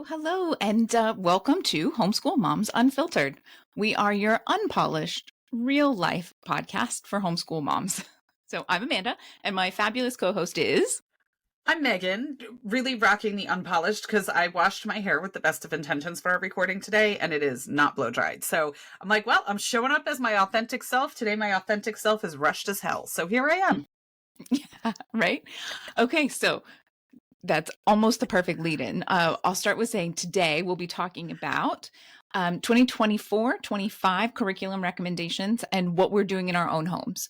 Hello, and welcome to Homeschool Moms Unfiltered. We are your unpolished, real life podcast for homeschool moms. So I'm Amanda, and my fabulous co host is. I'm Megan, really rocking the unpolished because I washed my hair with the best of intentions for our recording today, and it is not blow dried. So I'm like, well, I'm showing up as my authentic self. Today, my authentic self is rushed as hell. So here I am. Yeah, right? Okay, so that's almost the perfect lead in. I'll start with saying today we'll be talking about 2024-25 curriculum recommendations and what we're doing in our own homes.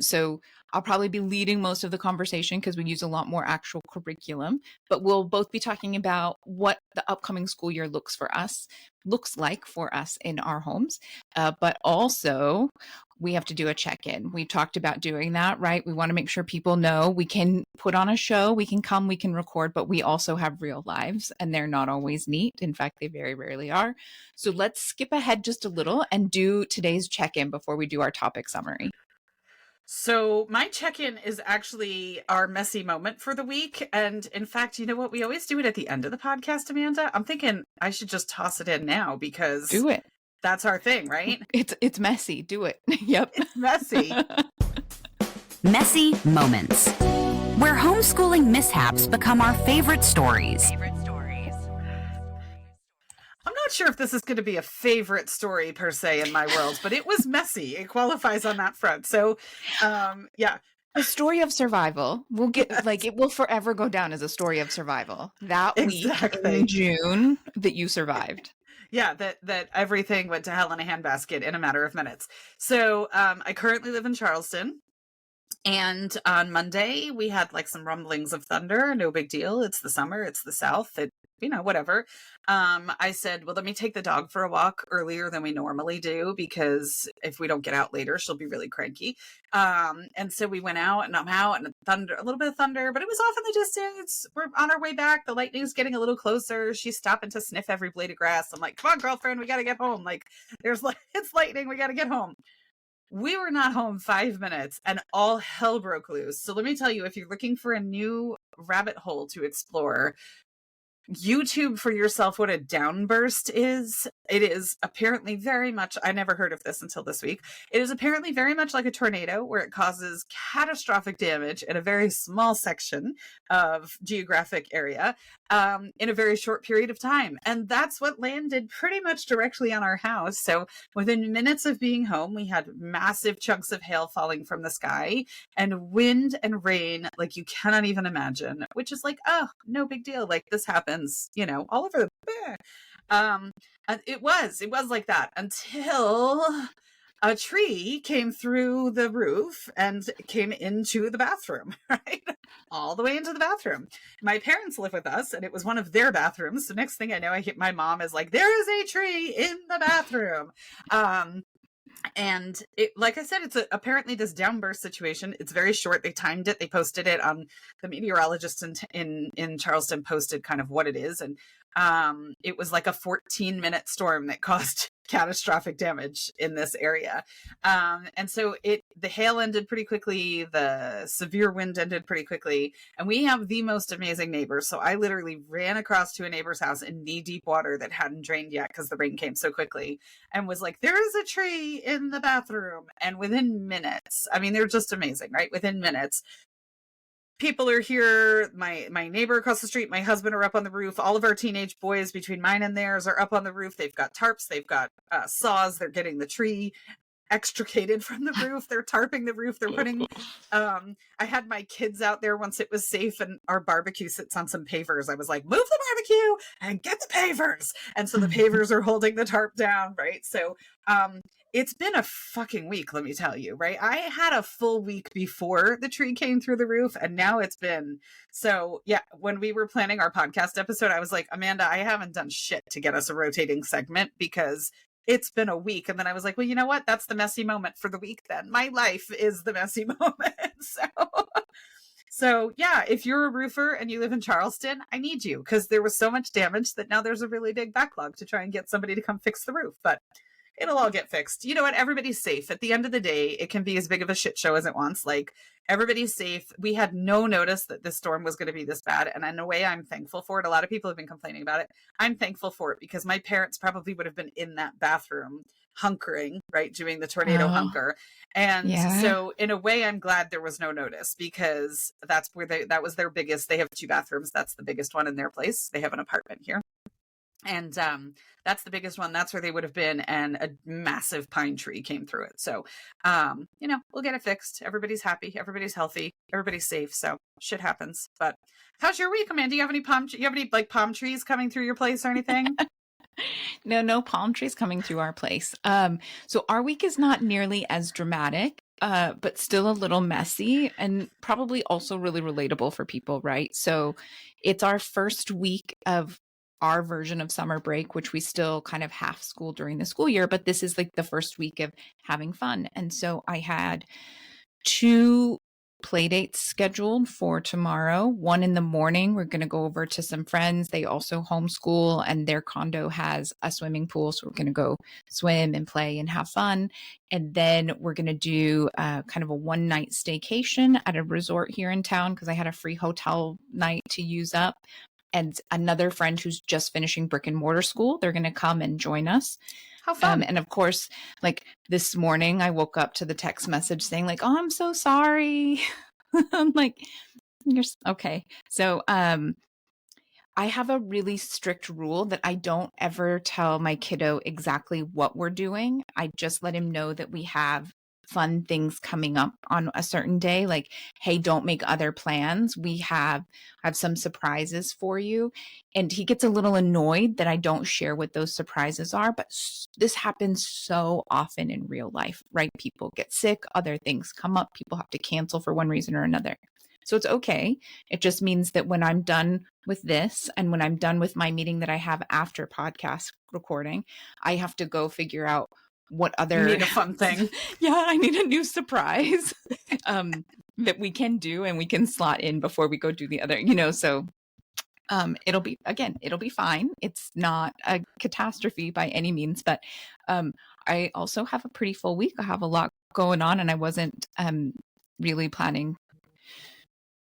So I'll probably be leading most of the conversation because we use a lot more actual curriculum, but we'll both be talking about what the upcoming school year looks like for us in our homes. But also we have to do a check-in. We talked about doing that, right? We want to make sure people know we can put on a show, we can come, we can record, but we also have real lives and they're not always neat. In fact, they very rarely are. So let's skip ahead just a little and do today's check-in before we do our topic summary. So my check-in is actually our messy moment for the week. And in fact, you know what? We always do it at the end of the podcast, Amanda. I'm thinking I should just toss it in now because Do it. that's our thing, right? It's messy. Do it. Yep. It's messy. Messy moments, where homeschooling mishaps become our favorite stories. I'm not sure if this is going to be a favorite story per se in my world, but it was messy. It qualifies on that front. So, yeah. A story of survival. We'll get it will forever go down as a story of survival. That week in June that you survived. Yeah, that everything went to hell in a handbasket in a matter of minutes. So I currently live in Charleston. And on Monday, we had like some rumblings of thunder. No big deal. It's the summer. It's the South. Whatever. I said, well, let me take the dog for a walk earlier than we normally do, because if we don't get out later, she'll be really cranky. And so we went out and I'm out and a little bit of thunder, but it was off in the distance. We're on our way back. The lightning's getting a little closer. She's stopping to sniff every blade of grass. I'm like, come on, girlfriend, we got to get home. Like it's lightning. We got to get home. We were not home 5 minutes and all hell broke loose. So let me tell you, if you're looking for a new rabbit hole to explore, YouTube for yourself what a downburst is. It is apparently very much, I never heard of this until this week. It is apparently very much like a tornado where it causes catastrophic damage in a very small section of geographic area in a very short period of time. And that's what landed pretty much directly on our house. So within minutes of being home, we had massive chunks of hail falling from the sky and wind and rain like you cannot even imagine, which is like, oh, no big deal. Like this happens, all over the and it was like that until a tree came through the roof and came into the bathroom, right? All the way into the bathroom. My parents live with us and it was one of their bathrooms. So next thing I know, my mom is like, there is a tree in the bathroom. And it, like I said, it's apparently this downburst situation. It's very short. They timed it. They posted it on the meteorologist in Charleston posted kind of what it is. And it was like a 14-minute storm that caused catastrophic damage in this area. And so the hail ended pretty quickly. The severe wind ended pretty quickly. And we have the most amazing neighbors. So I literally ran across to a neighbor's house in knee-deep water that hadn't drained yet because the rain came so quickly, and was like, there is a tree in the bathroom. And within minutes, I mean, they're just amazing, right? Within minutes, people are here. My neighbor across the street, my husband are up on the roof. All of our teenage boys between mine and theirs are up on the roof. They've got tarps. They've got saws. They're getting the tree extricated from the roof. They're tarping the roof. They're putting, I had my kids out there once it was safe and our barbecue sits on some pavers. I was like, move the barbecue and get the pavers. And so the pavers are holding the tarp down, right? So, it's been a fucking week, let me tell you, right? I had a full week before the tree came through the roof, and now it's been, so yeah, when we were planning our podcast episode, I was like, Amanda, I haven't done shit to get us a rotating segment because it's been a week. And then I was like, well, you know what? That's the messy moment for the week then. My life is the messy moment. So yeah, if you're a roofer and you live in Charleston, I need you, because there was so much damage that now there's a really big backlog to try and get somebody to come fix the roof. But it'll all get fixed. You know what? Everybody's safe. At the end of the day, it can be as big of a shit show as it wants. Like, everybody's safe. We had no notice that this storm was going to be this bad. And in a way, I'm thankful for it. A lot of people have been complaining about it. I'm thankful for it because my parents probably would have been in that bathroom hunkering, right? Doing the tornado hunker. And so in a way, I'm glad there was no notice because that's where that was their biggest, they have 2 bathrooms. That's the biggest one in their place. They have an apartment here. And that's the biggest one. That's where they would have been. And a massive pine tree came through it. So, you know, we'll get it fixed. Everybody's happy. Everybody's healthy. Everybody's safe. So shit happens. But how's your week, Amanda? Do you have any like palm trees coming through your place or anything? No palm trees coming through our place. So our week is not nearly as dramatic, but still a little messy and probably also really relatable for people, right? So it's our first week of our version of summer break, which we still kind of half school during the school year, but this is like the first week of having fun. And so I had 2 play dates scheduled for tomorrow. One in the morning, we're going to go over to some friends. They also homeschool and their condo has a swimming pool. So we're going to go swim and play and have fun. And then we're going to do kind of a one-night staycation at a resort here in town because I had a free hotel night to use up. And another friend who's just finishing brick and mortar school, they're going to come and join us. How fun. And of course, like this morning, I woke up to the text message saying like, oh, I'm so sorry. I'm like, okay. So I have a really strict rule that I don't ever tell my kiddo exactly what we're doing. I just let him know that we have fun things coming up on a certain day. Like, hey, don't make other plans. I have some surprises for you. And he gets a little annoyed that I don't share what those surprises are. But this happens so often in real life, right? People get sick, other things come up, people have to cancel for one reason or another. So it's okay. It just means that when I'm done with this and when I'm done with my meeting that I have after podcast recording, I have to go figure out what other you need a fun thing. Yeah, I need a new surprise that we can do and we can slot in before we go do the other, so it'll be fine. It's not a catastrophe by any means, but I also have a pretty full week. I have a lot going on and I wasn't really planning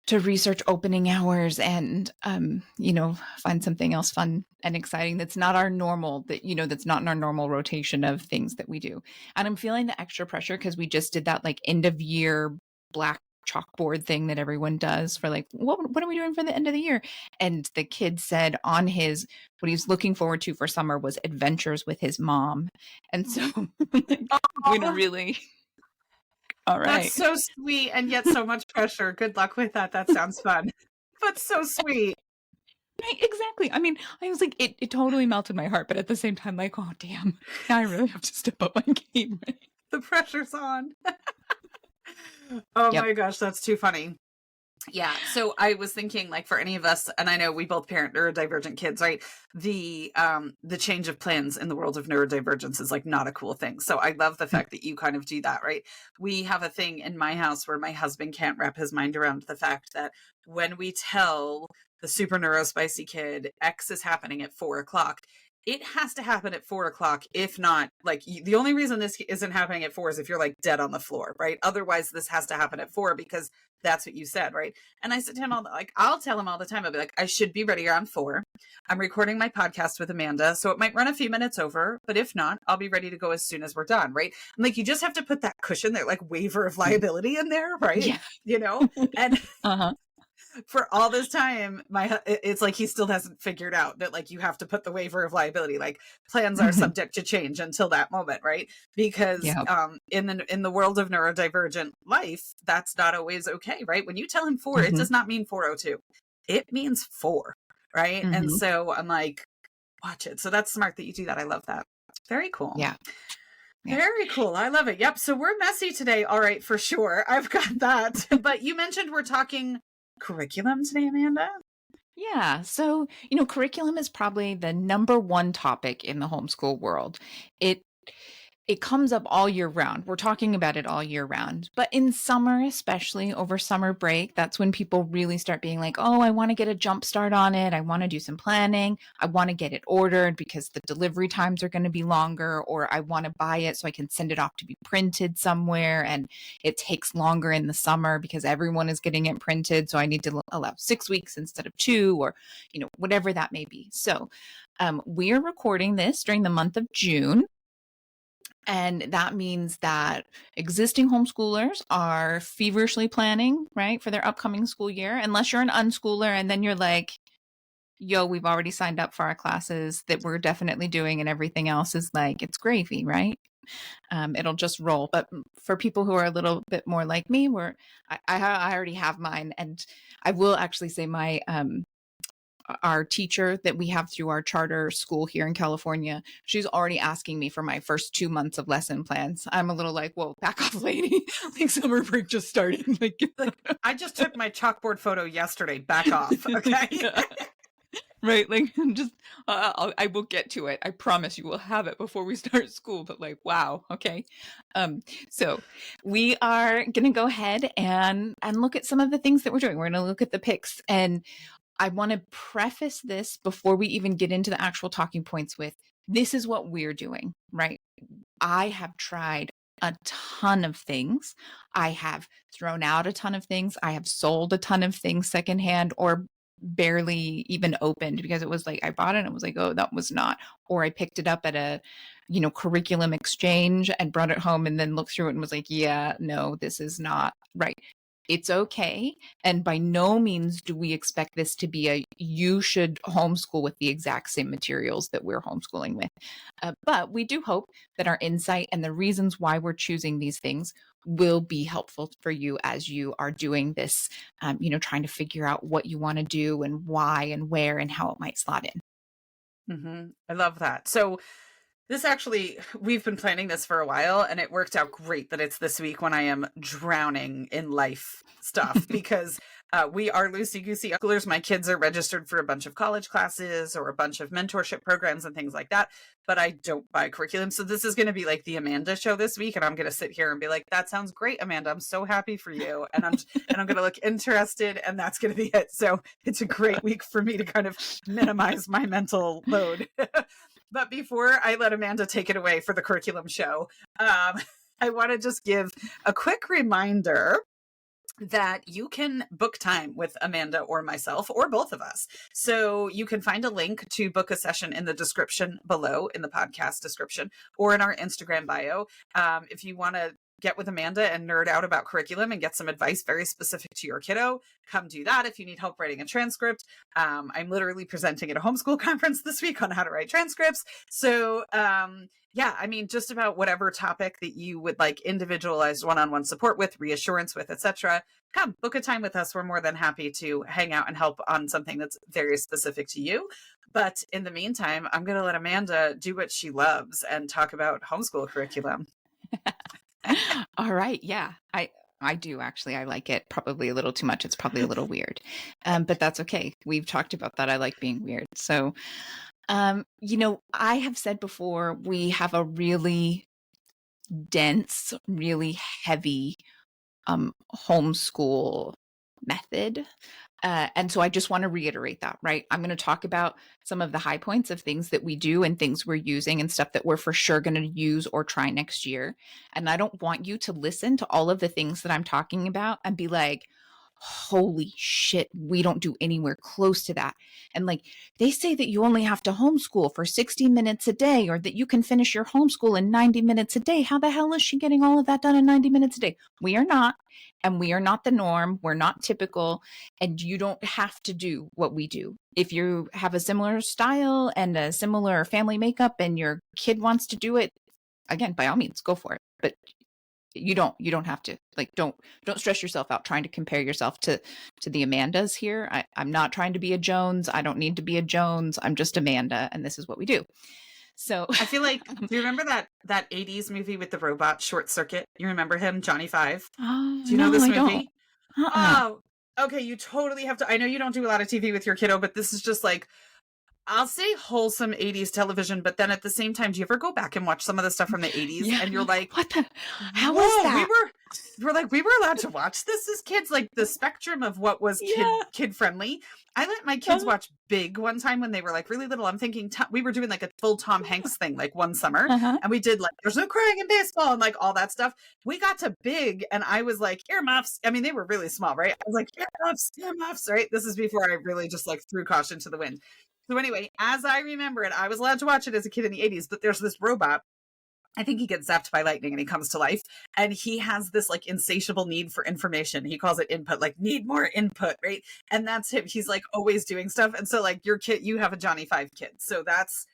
to research opening hours and, find something else fun and exciting that's not our normal, that's not in our normal rotation of things that we do. And I'm feeling the extra pressure because we just did that like end of year black chalkboard thing that everyone does for like, what are we doing for the end of the year? And the kid said on what he was looking forward to for summer was adventures with his mom. And so we're really... All right. That's so sweet and yet so much pressure. Good luck with that. That sounds fun. But so sweet. Right, exactly. I mean, I was like, it totally melted my heart, but at the same time, like, oh, damn, I really have to step up my game. Right? The pressure's on. Oh my gosh, that's too funny. Yeah. So I was thinking like for any of us, and I know we both parent neurodivergent kids, right? The change of plans in the world of neurodivergence is like not a cool thing. So I love the fact that you kind of do that, right? We have a thing in my house where my husband can't wrap his mind around the fact that when we tell the super neurospicy kid X is happening at 4:00, it has to happen at 4:00. If not, like the only reason this isn't happening at 4 is if you're like dead on the floor, right? Otherwise, this has to happen at 4 because that's what you said, right? And I said to him, I'll tell him all the time, I'll be like, I should be ready around 4. I'm recording my podcast with Amanda, so it might run a few minutes over, but if not, I'll be ready to go as soon as we're done, right? And like, you just have to put that cushion there, like waiver of liability in there, right? Yeah. And for all this time, it's like he still hasn't figured out that like you have to put the waiver of liability. Like plans are subject to change until that moment, right? Because in the world of neurodivergent life, that's not always okay, right? When you tell him 4, it does not mean 4:02. It means 4, right? And so I'm like, watch it. So that's smart that you do that. I love that. Very cool. Yeah. Very cool. I love it. Yep. So we're messy today. All right, for sure. I've got that. But you mentioned we're talking curriculum today, Amanda? Yeah. So, curriculum is probably the number one topic in the homeschool world. it comes up all year round. We're talking about it all year round. But in summer, especially over summer break, that's when people really start being like, oh, I want to get a jump start on it. I want to do some planning. I want to get it ordered because the delivery times are going to be longer, or I want to buy it so I can send it off to be printed somewhere. And it takes longer in the summer because everyone is getting it printed. So I need to allow 6 weeks instead of 2, or, whatever that may be. So we are recording this during the month of June. And that means that existing homeschoolers are feverishly planning, right, for their upcoming school year, unless you're an unschooler and then you're like, yo, we've already signed up for our classes that we're definitely doing, and everything else is like, it's gravy, right? It'll just roll. But for people who are a little bit more like me, I already have mine. And I will actually say our teacher that we have through our charter school here in California, she's already asking me for my first 2 months of lesson plans. I'm a little like, whoa, back off, lady. Like, summer break just started. Like, I just took my chalkboard photo yesterday. Back off. Okay. Yeah. Right. Like, just, I will get to it. I promise you we'll have it before we start school. But like, wow. Okay. So we are going to go ahead and look at some of the things that we're doing. We're going to look at the picks, and I want to preface this before we even get into the actual talking points with, this is what we're doing, right? I have tried a ton of things. I have thrown out a ton of things. I have sold a ton of things secondhand, or barely even opened, because it was like, I bought it and it was like, oh, that was not, or I picked it up at a, curriculum exchange and brought it home and then looked through it and was like, yeah, no, this is not right. It's okay. And by no means do we expect this to be you should homeschool with the exact same materials that we're homeschooling with. But we do hope that our insight and the reasons why we're choosing these things will be helpful for you as you are doing this, trying to figure out what you want to do and why and where and how it might slot in. Mm-hmm. I love that. So this actually, we've been planning this for a while, and it worked out great that it's this week when I am drowning in life stuff, because we are loosey-goosey schoolers. My kids are registered for a bunch of college classes or a bunch of mentorship programs and things like that, but I don't buy curriculum. So this is going to be like the Amanda show this week, and I'm going to sit here and be like, that sounds great, Amanda. I'm so happy for you. And I'm going to look interested, and that's going to be it. So it's a great week for me to kind of minimize my mental load. But before I let Amanda take it away for the curriculum show, I want to just give a quick reminder that you can book time with Amanda or myself, or both of us. So you can find a link to book a session in the description below, in the podcast description, or in our Instagram bio. If you want to get with Amanda and nerd out about curriculum and get some advice very specific to your kiddo, come do that. If you need help writing a transcript, I'm literally presenting at a homeschool conference this week on how to write transcripts. So yeah, I mean, just about whatever topic that you would like individualized one-on-one support with, reassurance with, etc. Come book a time with us. We're more than happy to hang out and help on something that's very specific to you. But in the meantime, I'm going to let Amanda do what she loves and talk about homeschool curriculum. All right. Yeah, I do actually. I like it probably a little too much. It's probably a little weird, but that's okay. We've talked about that. I like being weird. So, I have said before, we have a really dense, really heavy homeschool method. And so I just want to reiterate that, right? I'm going to talk about some of the high points of things that we do and things we're using and stuff that we're for sure going to use or try next year. And I don't want you to listen to all of the things that I'm talking about and be like, holy shit, we don't do anywhere close to that. And like, they say that you only have to homeschool for 60 minutes a day, or that you can finish your homeschool in 90 minutes a day. How the hell is she getting all of that done in 90 minutes a day? We are not. And we are not the norm. We're not typical. And you don't have to do what we do. If you have a similar style and a similar family makeup and your kid wants to do it, again, by all means, go for it. But you don't have to. Like, don't stress yourself out trying to compare yourself to the Amandas here. I'm not trying to be a Jones. I don't need to be a Jones. I'm just Amanda, and this is what we do. So I feel like, do you remember that 80s movie with the robot, Short Circuit? You remember him, Johnny Five? Oh, do you know this movie? Don't. Oh, okay. You totally have to. I know you don't do a lot of TV with your kiddo, but this is just like, I'll say wholesome 80s television, but then at the same time, do you ever go back and watch some of the stuff from the 80s Yeah. and you're like, What the? How whoa, was that? we were allowed to watch this as kids, like the spectrum of what was Yeah. kid friendly. I let my kids watch Big one time when they were like really little. I'm thinking we were doing like a full Tom Hanks thing like one summer, Uh-huh. and we did like There's No Crying in Baseball and like all that stuff. We got to Big and I was like, earmuffs. I mean, they were really small, right? I was like, earmuffs, right? This is before I really just like threw caution to the wind. So anyway, as I remember it, I was allowed to watch it as a kid in the 80s, but there's this robot. I think he gets zapped by lightning and he comes to life, and he has this like insatiable need for information. He calls it input, like need more input, right? And that's him. He's like always doing stuff. And so like your kid, you have a Johnny 5 kid. So that's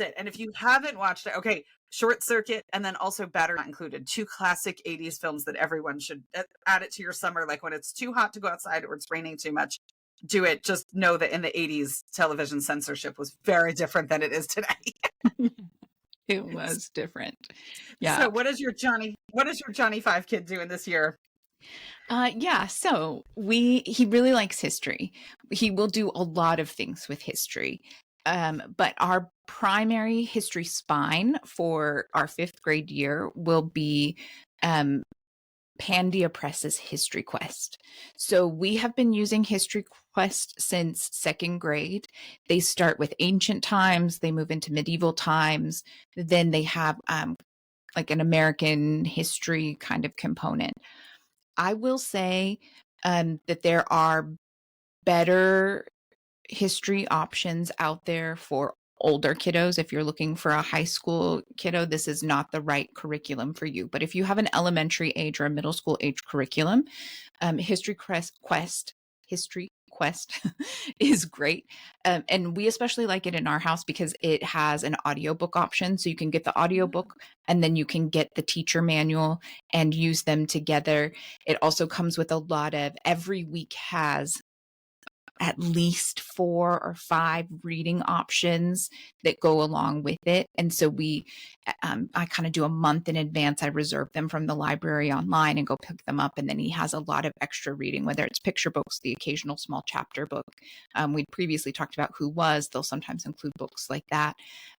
it. And if you haven't watched it, okay, Short Circuit, and then also Battery Not Included, 2 classic 80s films that everyone should add it to your summer. Like when it's too hot to go outside or it's raining too much, do it. Just know that in the 80s, television censorship was very different than it is today. It was different. Yeah. So what is your Johnny 5 kid doing this year? Yeah, so he really likes history. He will do a lot of things with history. But our primary history spine for our 5th grade year will be Pandia Press's History Quest. So we have been using History Quest since 2nd grade. They start with ancient times, they move into medieval times, then they have like an American history kind of component. I will say that there are better history options out there for older kiddos. If you're looking for a high school kiddo, this is not the right curriculum for you. But if you have an elementary age or a middle school age curriculum, History Quest is great. And we especially like it in our house because it has an audiobook option. So you can get the audiobook and then you can get the teacher manual and use them together. It also comes with a lot of, every week has at least 4 or 5 reading options that go along with it. And so I kind of do a month in advance. I reserve them from the library online and go pick them up. And then he has a lot of extra reading, whether it's picture books, the occasional small chapter book. We'd previously talked about Who Was. They'll sometimes include books like that.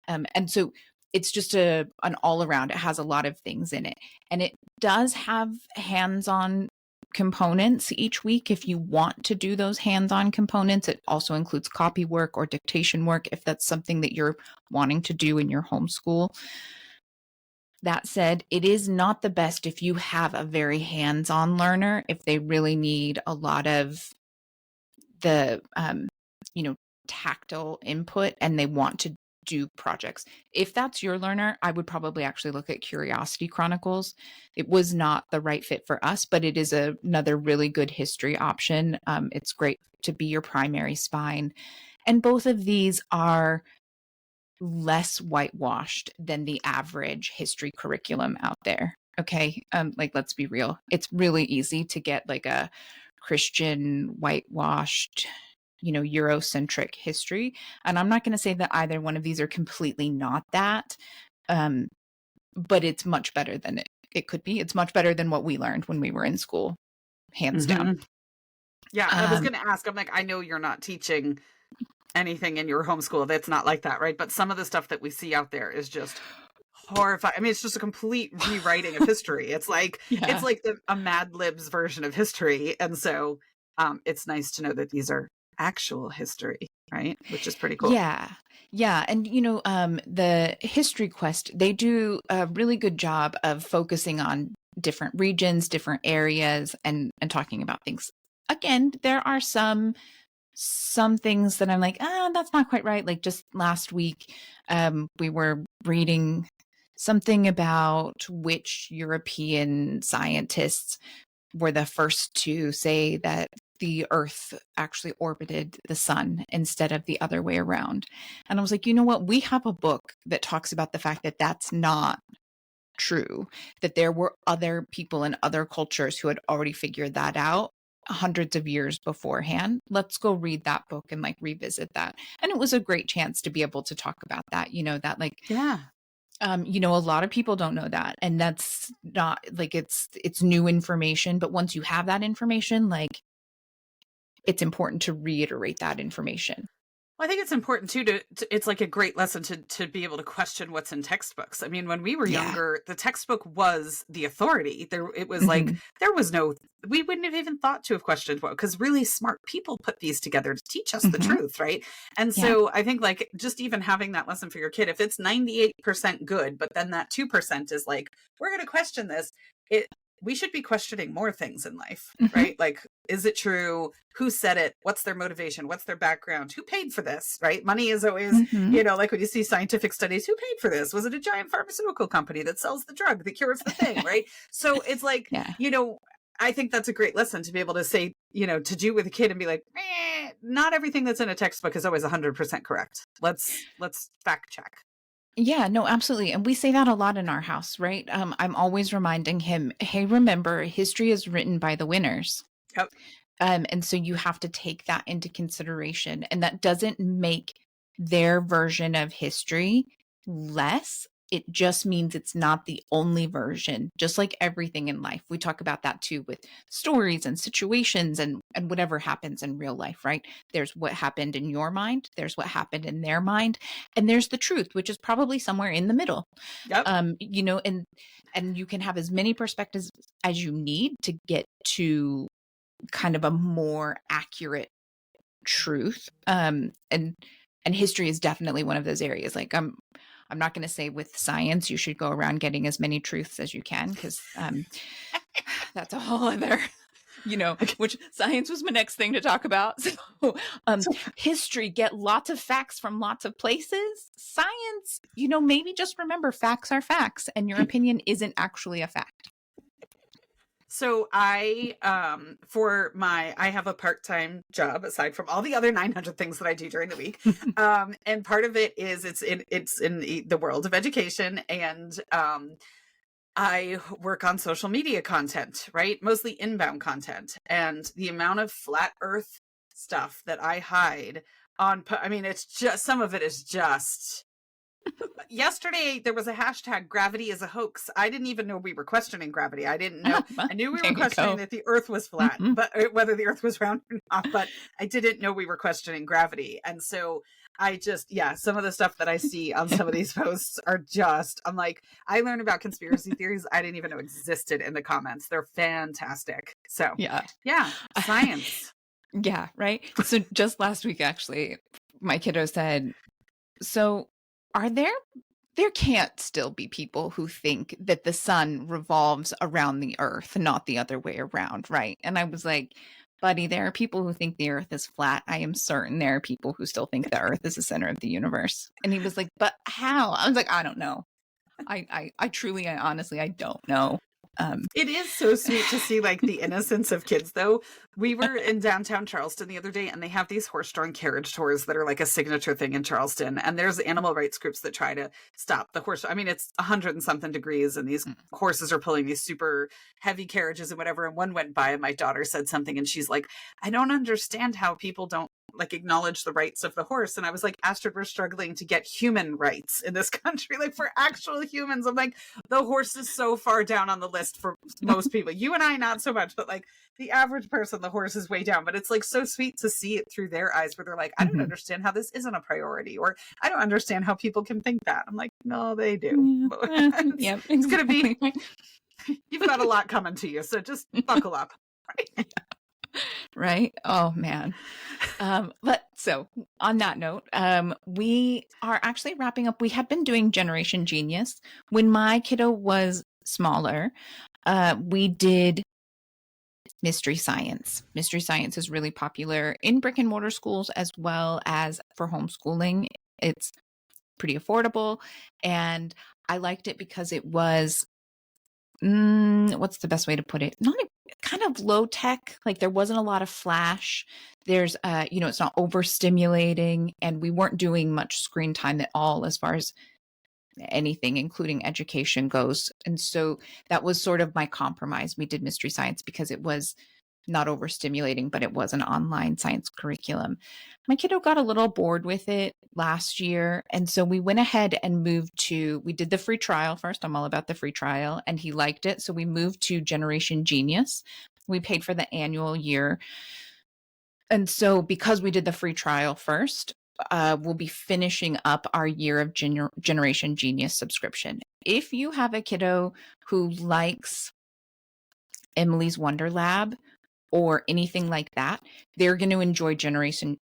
And so it's just an all around. It has a lot of things in it. And it does have hands-on components each week if you want to do those hands-on components. It also includes copy work or dictation work if that's something that you're wanting to do in your homeschool. That said, it is not the best if you have a very hands-on learner, if they really need a lot of the tactile input and they want to do projects. If that's your learner, I would probably actually look at Curiosity Chronicles. It was not the right fit for us, but it is another really good history option. It's great to be your primary spine. And both of these are less whitewashed than the average history curriculum out there. Okay. Like, let's be real. It's really easy to get like a Christian whitewashed Eurocentric history. And I'm not going to say that either one of these are completely not that, but it's much better than it could be. It's much better than what we learned when we were in school, hands down. Yeah, I was going to ask, I'm like, I know you're not teaching anything in your homeschool that's not like that, right? But some of the stuff that we see out there is just horrifying. I mean, it's just a complete rewriting of history. It's like it's like a Mad Libs version of history. And so it's nice to know that these are actual history, right? Which is pretty cool. Yeah. And the History Quest, they do a really good job of focusing on different regions, different areas, and talking about things. Again, there are some things that I'm like, that's not quite right. Like just last week, we were reading something about which European scientists were the first to say that the Earth actually orbited the sun instead of the other way around. And I was like, you know what? We have a book that talks about the fact that that's not true, that there were other people in other cultures who had already figured that out hundreds of years beforehand. Let's go read that book and like revisit that. And it was a great chance to be able to talk about that, that like, a lot of people don't know that. And that's not like, it's new information, but once you have that information, like it's important to reiterate that information. Well, I think it's important too it's like a great lesson to be able to question what's in textbooks. I mean, when we were Yeah. younger, the textbook was the authority. It was like Mhm. there was no we wouldn't have even thought to have questioned what because really smart people put these together to teach us the Mhm. truth, right? And Yeah. so I think like just even having that lesson for your kid, if it's 98% good, but then that 2% is like, we're gonna question this, it we should be questioning more things in life, Mhm. right? Like, is it true? Who said it? What's their motivation? What's their background? Who paid for this, right? Money is always, Mhm. like when you see scientific studies, who paid for this? Was it a giant pharmaceutical company that sells the drug that cures the thing, right? So it's like, Yeah. I think that's a great lesson to be able to say, to do with a kid and be like, not everything that's in a textbook is always 100% correct. Let's fact check. Yeah, no, absolutely. And we say that a lot in our house, right? I'm always reminding him, hey, remember, history is written by the winners. Yep. And so you have to take that into consideration. And that doesn't make their version of history less. It just means it's not the only version, just like everything in life. We talk about that too with stories and situations and whatever happens in real life, right? There's what happened in your mind, there's what happened in their mind, and there's the truth, which is probably somewhere in the middle. Yep. And you can have as many perspectives as you need to get to kind of a more accurate truth. And history is definitely one of those areas. Like I'm not going to say with science you should go around getting as many truths as you can, because that's a whole other, which science was my next thing to talk about. So history, get lots of facts from lots of places. Science, maybe just remember facts are facts and your opinion isn't actually a fact. So I have a part-time job aside from all the other 900 things that I do during the week. And part of it is it's in the world of education, and I work on social media content, right? Mostly inbound content, and the amount of flat earth stuff that I hide I mean, it's just, some of it is just, yesterday there was a hashtag gravity is a hoax. I didn't even know we were questioning gravity. I didn't know. Well, I knew we there were you questioning go. that the earth was flat, Mhm. but whether the earth was round or not, but I didn't know we were questioning gravity. And so I just, some of the stuff that I see on some of these posts are just, I'm like, I learned about conspiracy theories I didn't even know existed in the comments. They're fantastic. So Yeah. science. Yeah, right. So just last week, actually, my kiddo said, so are there can't still be people who think that the sun revolves around the earth, not the other way around, right? And I was like, buddy, there are people who think the earth is flat. I am certain there are people who still think the earth is the center of the universe. And he was like, but how? I was like, I don't know. I truly, I honestly, I don't know. It is so sweet to see like the innocence of kids though. We were in downtown Charleston the other day, and they have these horse-drawn carriage tours that are like a signature thing in Charleston. And there's animal rights groups that try to stop the horse. I mean, it's 100 and something degrees, and these horses are pulling these super heavy carriages and whatever. And one went by, and my daughter said something, and she's like, I don't understand how people don't like acknowledge the rights of the horse. And I was like, Astrid, we're struggling to get human rights in this country, like for actual humans. I'm like, the horse is so far down on the list for most people. You and I, not so much, but like the average person, the horse is way down. But it's like so sweet to see it through their eyes where they're like, I don't understand how this isn't a priority, or I don't understand how people can think that. I'm like, no, they do. Yeah, It's going to be, exactly. you've got a lot coming to you. So just buckle up. Right? Right? Oh man. But so on that note, we are actually wrapping up. We had been doing Generation Genius when my kiddo was smaller. We did Mystery Science. Mystery Science is really popular in brick and mortar schools as well as for homeschooling. It's pretty affordable, and I liked it because it was what's the best way to put it? Not kind of low tech. Like there wasn't a lot of flash. There's, it's not overstimulating, and we weren't doing much screen time at all as far as anything, including education goes. And so that was sort of my compromise. We did Mystery Science because it was not overstimulating, but it was an online science curriculum. My kiddo got a little bored with it last year. And so we went ahead and we did the free trial first. I'm all about the free trial, and he liked it. So we moved to Generation Genius. We paid for the annual year. And so because we did the free trial first, we'll be finishing up our year of Generation Genius subscription. If you have a kiddo who likes Emily's Wonder Lab or anything like that, they're going to enjoy Generation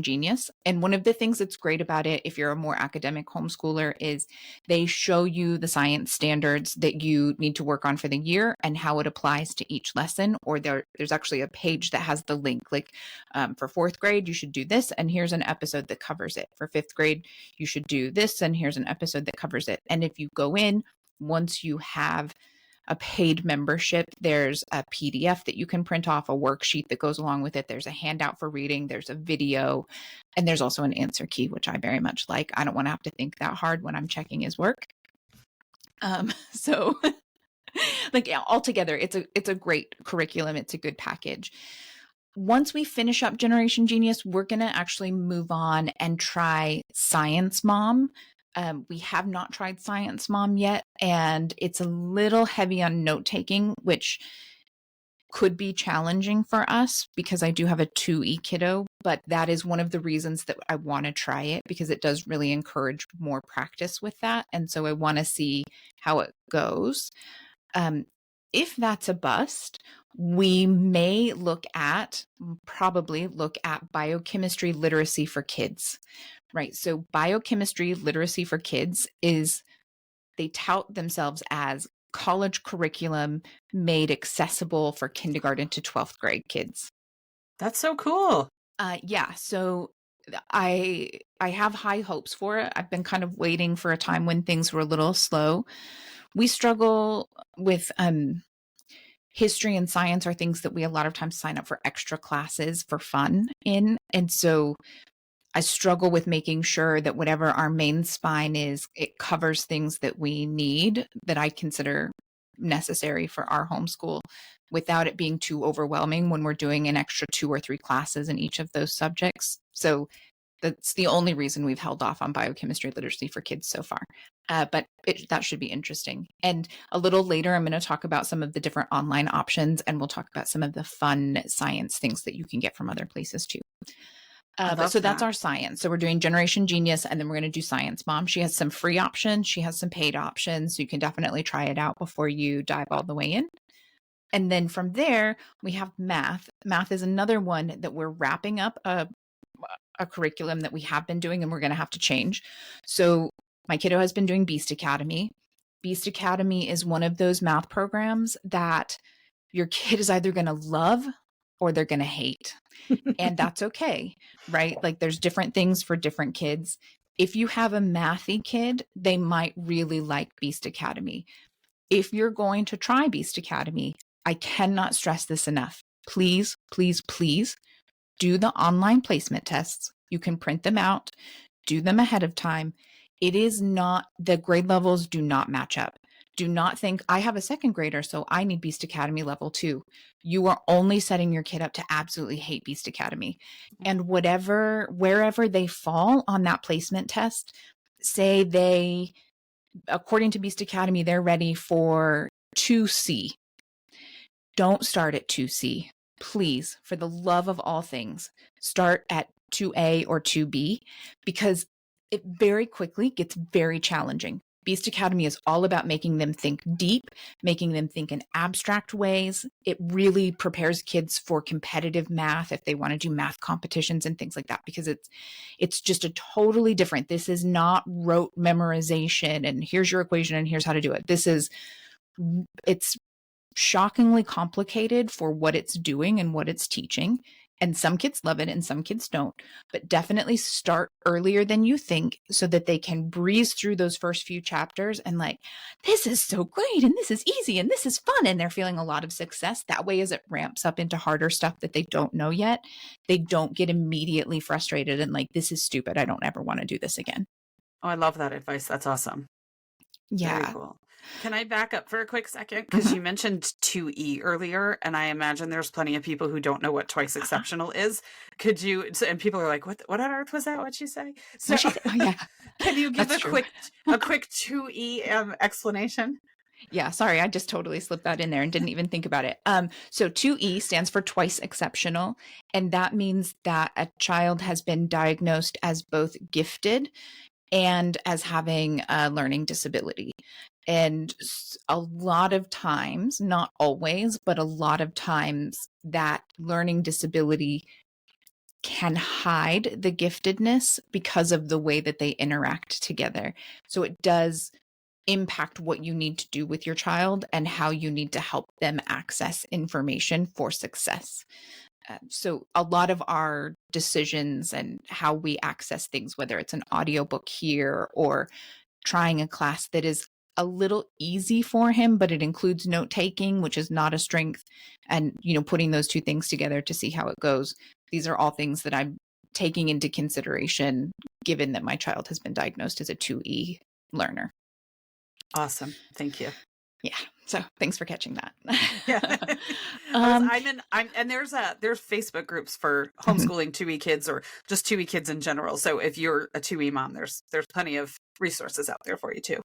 Genius. And one of the things that's great about it, if you're a more academic homeschooler, is they show you the science standards that you need to work on for the year and how it applies to each lesson. Or there's actually a page that has the link, like for fourth grade, you should do this, and here's an episode that covers it. For fifth grade, you should do this, and here's an episode that covers it. And if you go in, once you have a paid membership, there's a PDF that you can print off, a worksheet that goes along with it. There's a handout for reading, there's a video, and there's also an answer key, which I very much like. I don't want to have to think that hard when I'm checking his work. So like altogether, it's a great curriculum. It's a good package. Once we finish up Generation Genius, we're going to actually move on and try Science Mom. We have not tried Science Mom yet, and it's a little heavy on note-taking, which could be challenging for us because I do have a 2E kiddo, but that is one of the reasons that I want to try it, because it does really encourage more practice with that. And so I want to see how it goes. If that's a bust, we may probably look at biochemistry literacy for kids. Right. So biochemistry literacy for kids they tout themselves as college curriculum made accessible for kindergarten to 12th grade kids. That's so cool. Yeah. So I have high hopes for it. I've been kind of waiting for a time when things were a little slow. We struggle with history and science are things that we a lot of times sign up for extra classes for fun in. And so I struggle with making sure that whatever our main spine is, it covers things that we need, that I consider necessary for our homeschool, without it being too overwhelming when we're doing an extra 2 or 3 classes in each of those subjects. So that's the only reason we've held off on biochemistry literacy for kids so far. But that should be interesting. And a little later, I'm going to talk about some of the different online options, and we'll talk about some of the fun science things that you can get from other places too. So that's our science. So we're doing Generation Genius, and then we're going to do Science Mom. She has some free options. She has some paid options. So you can definitely try it out before you dive all the way in. And then from there, we have math. Math is another one that we're wrapping up a curriculum that we have been doing, and we're going to have to change. So my kiddo has been doing Beast Academy. Beast Academy is one of those math programs that your kid is either going to love or they're going to hate. And that's okay, right? Like there's different things for different kids. If you have a mathy kid, they might really like Beast Academy. If you're going to try Beast Academy, I cannot stress this enough. Please, please, please do the online placement tests. You can print them out, do them ahead of time. The grade levels do not match up. Do not think I have a second grader, so I need Beast Academy level 2. You are only setting your kid up to absolutely hate Beast Academy. And wherever they fall on that placement test, say according to Beast Academy, they're ready for 2C. Don't start at 2C. Please, for the love of all things, start at 2A or 2B, because it very quickly gets very challenging. Beast Academy is all about making them think deep, making them think in abstract ways. It really prepares kids for competitive math if they want to do math competitions and things like that, because it's just a totally different. This is not rote memorization and here's your equation and here's how to do it. It's shockingly complicated for what it's doing and what it's teaching. And some kids love it and some kids don't, but definitely start earlier than you think so that they can breeze through those first few chapters and like, this is so great and this is easy and this is fun. And they're feeling a lot of success. That way, as it ramps up into harder stuff that they don't know yet, they don't get immediately frustrated and like, this is stupid. I don't ever want to do this again. Oh, I love that advice. That's awesome. Yeah. Very cool. Can I back up for a quick second? Because you mentioned 2E earlier, and I imagine there's plenty of people who don't know what twice exceptional is. Could you, and people are like, what on earth was that? What'd you say? So Oh, yeah. can you give That's a quick 2E explanation? Yeah, sorry, I just totally slipped that in there and didn't even think about it. So 2E stands for twice exceptional, and that means that a child has been diagnosed as both gifted and as having a learning disability. And a lot of times, not always, but a lot of times, that learning disability can hide the giftedness because of the way that they interact together. So it does impact what you need to do with your child and how you need to help them access information for success. So a lot of our decisions and how we access things, whether it's an audiobook here or trying a class that is a little easy for him, but it includes note taking, which is not a strength, and putting those two things together to see how it goes. These are all things that I'm taking into consideration, given that my child has been diagnosed as a 2E learner. Awesome. Thank you. Yeah. So thanks for catching that. Yeah. And there's Facebook groups for homeschooling 2E kids or just 2E kids in general. So if you're a 2E mom, there's plenty of resources out there for you too.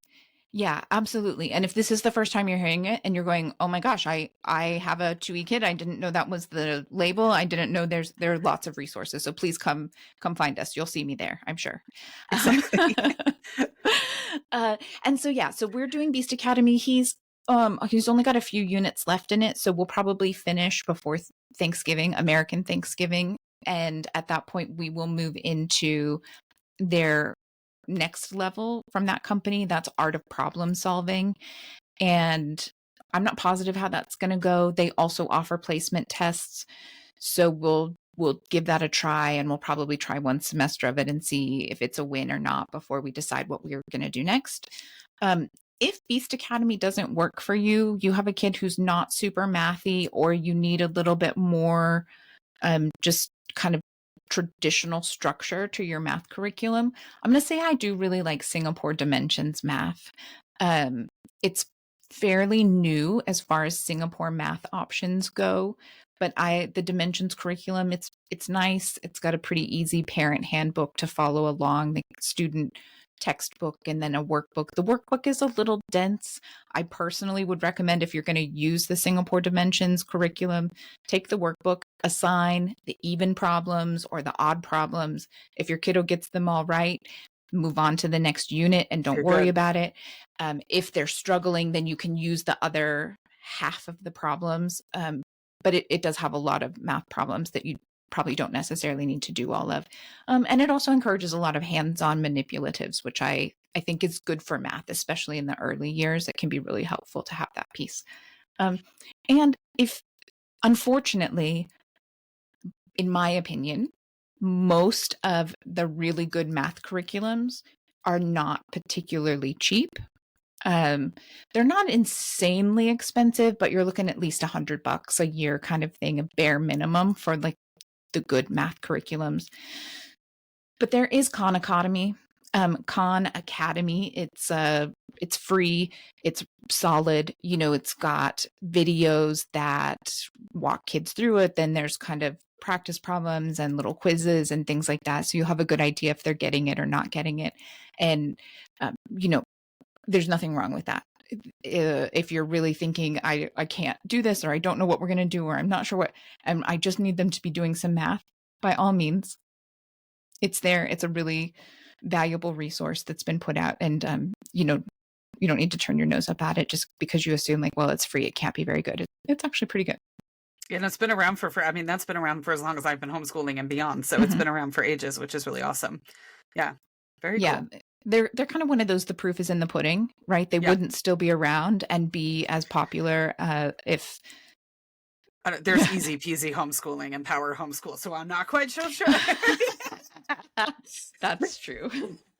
Yeah, absolutely. And if this is the first time you're hearing it and you're going, oh my gosh, I have a 2E kid. I didn't know that was the label. I didn't know there are lots of resources. So please come find us. You'll see me there, I'm sure. Exactly. And so, yeah, so we're doing Beast Academy. He's only got a few units left in it. So we'll probably finish before Thanksgiving, American Thanksgiving. And at that point, we will move into their next level from that company. That's art of problem solving. And I'm not positive how that's going to go. They also offer placement tests. So we'll give that a try, and we'll probably try one semester of it and see if it's a win or not before we decide what we're going to do next. If Beast Academy doesn't work for you, you have a kid who's not super mathy, or you need a little bit more just kind of traditional structure to your math curriculum, I'm going to say I do really like Singapore Dimensions math. It's fairly new as far as Singapore math options go, but the Dimensions curriculum, it's nice. It's got a pretty easy parent handbook to follow along, the student textbook, and then a workbook. The workbook is a little dense. I personally would recommend, if you're going to use the Singapore Dimensions curriculum, take the workbook, assign the even problems or the odd problems. If your kiddo gets them all right, move on to the next unit and don't worry about it. If they're struggling, then you can use the other half of the problems. But it does have a lot of math problems that you probably don't necessarily need to do all of. And it also encourages a lot of hands-on manipulatives, which I think is good for math, especially in the early years. It can be really helpful to have that piece. And if, unfortunately, in my opinion, most of the really good math curriculums are not particularly cheap. They're not insanely expensive, but you're looking at least $100 a year kind of thing, a bare minimum for like the good math curriculums. But there is Khan Academy. Khan Academy, it's free, it's solid, it's got videos that walk kids through it. Then there's kind of practice problems and little quizzes and things like that. So you have a good idea if they're getting it or not getting it. And, there's nothing wrong with that. If you're really thinking, I can't do this, or I don't know what we're going to do, or I'm not sure what, and I just need them to be doing some math, by all means, it's there. It's a really valuable resource that's been put out. And, you don't need to turn your nose up at it just because you assume like, well, it's free, it can't be very good. It's actually pretty good. And it's been around that's been around for as long as I've been homeschooling and beyond. So it's been around for ages, which is really awesome. Yeah. Very cool. They're kind of one of those, the proof is in the pudding, right? They wouldn't still be around and be as popular if there's easy peasy homeschooling and power homeschool. So I'm not quite sure. That's true.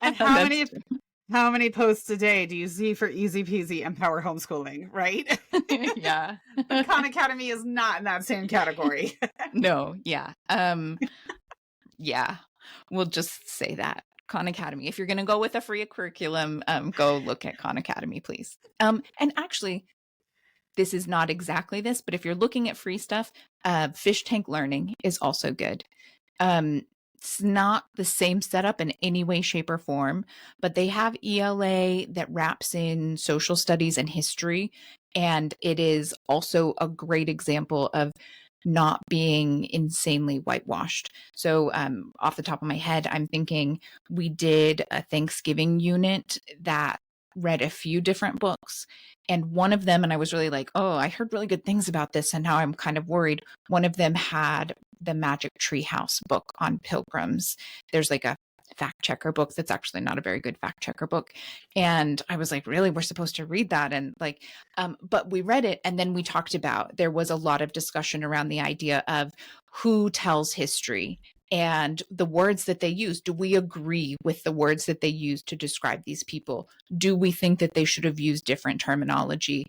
And how many posts a day do you see for easy peasy and power homeschooling, right? Yeah. The Khan Academy is not in that same category. No. Yeah. Yeah. We'll just say that. Khan Academy. If you're going to go with a free curriculum, go look at Khan Academy, please. And actually, this is not exactly this, but if you're looking at free stuff, Fish Tank Learning is also good. It's not the same setup in any way, shape, or form, but they have ELA that wraps in social studies and history. And it is also a great example of not being insanely whitewashed. So, off the top of my head, I'm thinking we did a Thanksgiving unit that read a few different books. And one of them, and I was really like, oh, I heard really good things about this. And now I'm kind of worried. One of them had the Magic Treehouse book on pilgrims. There's like a fact checker book that's actually not a very good fact checker book. And I was like, really, we're supposed to read that? And like, but we read it. And then we talked about, there was a lot of discussion around the idea of who tells history and the words that they use. Do we agree with the words that they use to describe these people? Do we think that they should have used different terminology?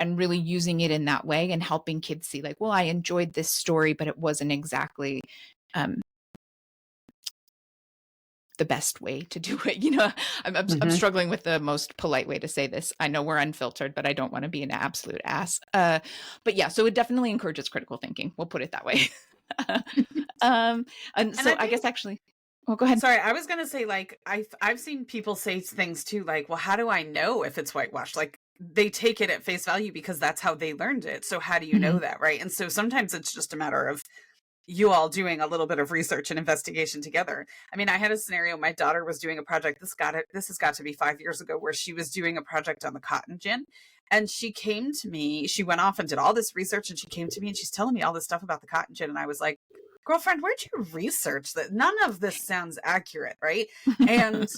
And really using it in that way and helping kids see like, well, I enjoyed this story, but it wasn't exactly the best way to do it. You know, I'm struggling with the most polite way to say this. I know we're unfiltered, but I don't want to be an absolute ass. But yeah, so it definitely encourages critical thinking. We'll put it that way. And so I guess actually, oh, go ahead. Sorry, I was going to say, like, I've seen people say things too, like, well, how do I know if it's whitewashed? Like, they take it at face value because that's how they learned it. So how do you know that, right? And so sometimes it's just a matter of you all doing a little bit of research and investigation together. I mean, I had a scenario, my daughter was doing a project, this has got to be 5 years ago, where she was doing a project on the cotton gin. And she came to me, she went off and did all this research, and she came to me and she's telling me all this stuff about the cotton gin. And I was like, girlfriend, where'd you research that? None of this sounds accurate, right? And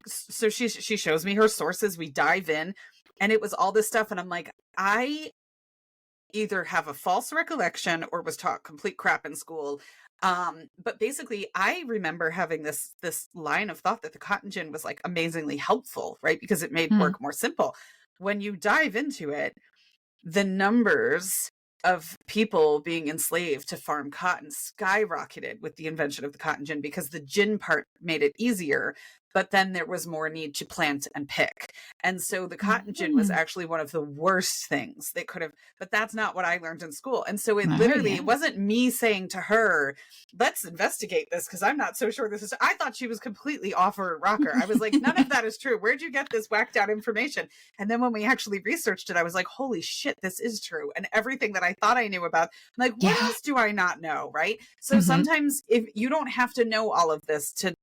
so she shows me her sources, we dive in, and it was all this stuff. And I'm like, I either have a false recollection or was taught complete crap in school. But basically, I remember having this line of thought that the cotton gin was like amazingly helpful, right? Because it made work more simple. When you dive into it, the numbers of people being enslaved to farm cotton skyrocketed with the invention of the cotton gin, because the gin part made it easier, but then there was more need to plant and pick. And so the cotton gin was actually one of the worst things they could have, but that's not what I learned in school. And so it literally, it wasn't me saying to her, let's investigate this, because I'm not so sure this is, I thought she was completely off her rocker. I was like, none of that is true. Where'd you get this whacked out information? And then when we actually researched it, I was like, holy shit, this is true. And everything that I thought I knew about, I'm like, what else do I not know? Right. So sometimes if you don't have to know all of this to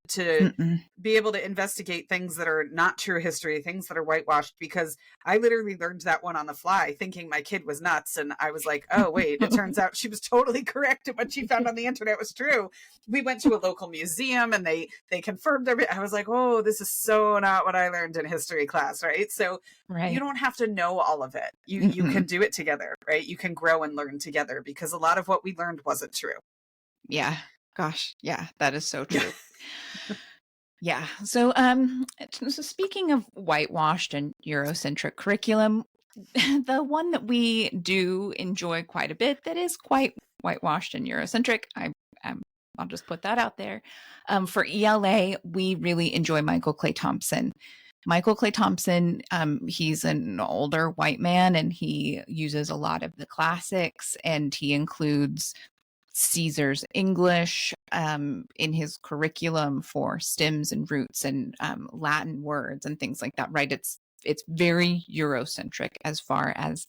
be able to investigate things that are not true history, things that are whitewashed, because I literally learned that one on the fly thinking my kid was nuts. And I was like, oh, wait, it turns out she was totally correct. And what she found on the internet was true. We went to a local museum and they confirmed everything. I was like, oh, this is so not what I learned in history class. Right. So you don't have to know all of it. You can do it together, right? You can grow and learn together, because a lot of what we learned wasn't true. Yeah. Gosh. Yeah, that is so true. Yeah. So, so speaking of whitewashed and Eurocentric curriculum, the one that we do enjoy quite a bit that is quite whitewashed and Eurocentric, I'll just put that out there. For ELA, we really enjoy Michael Clay Thompson. Michael Clay Thompson, he's an older white man, and he uses a lot of the classics, and he includes Caesar's English in his curriculum for stems and roots and Latin words and things like that, right? It's very Eurocentric as far as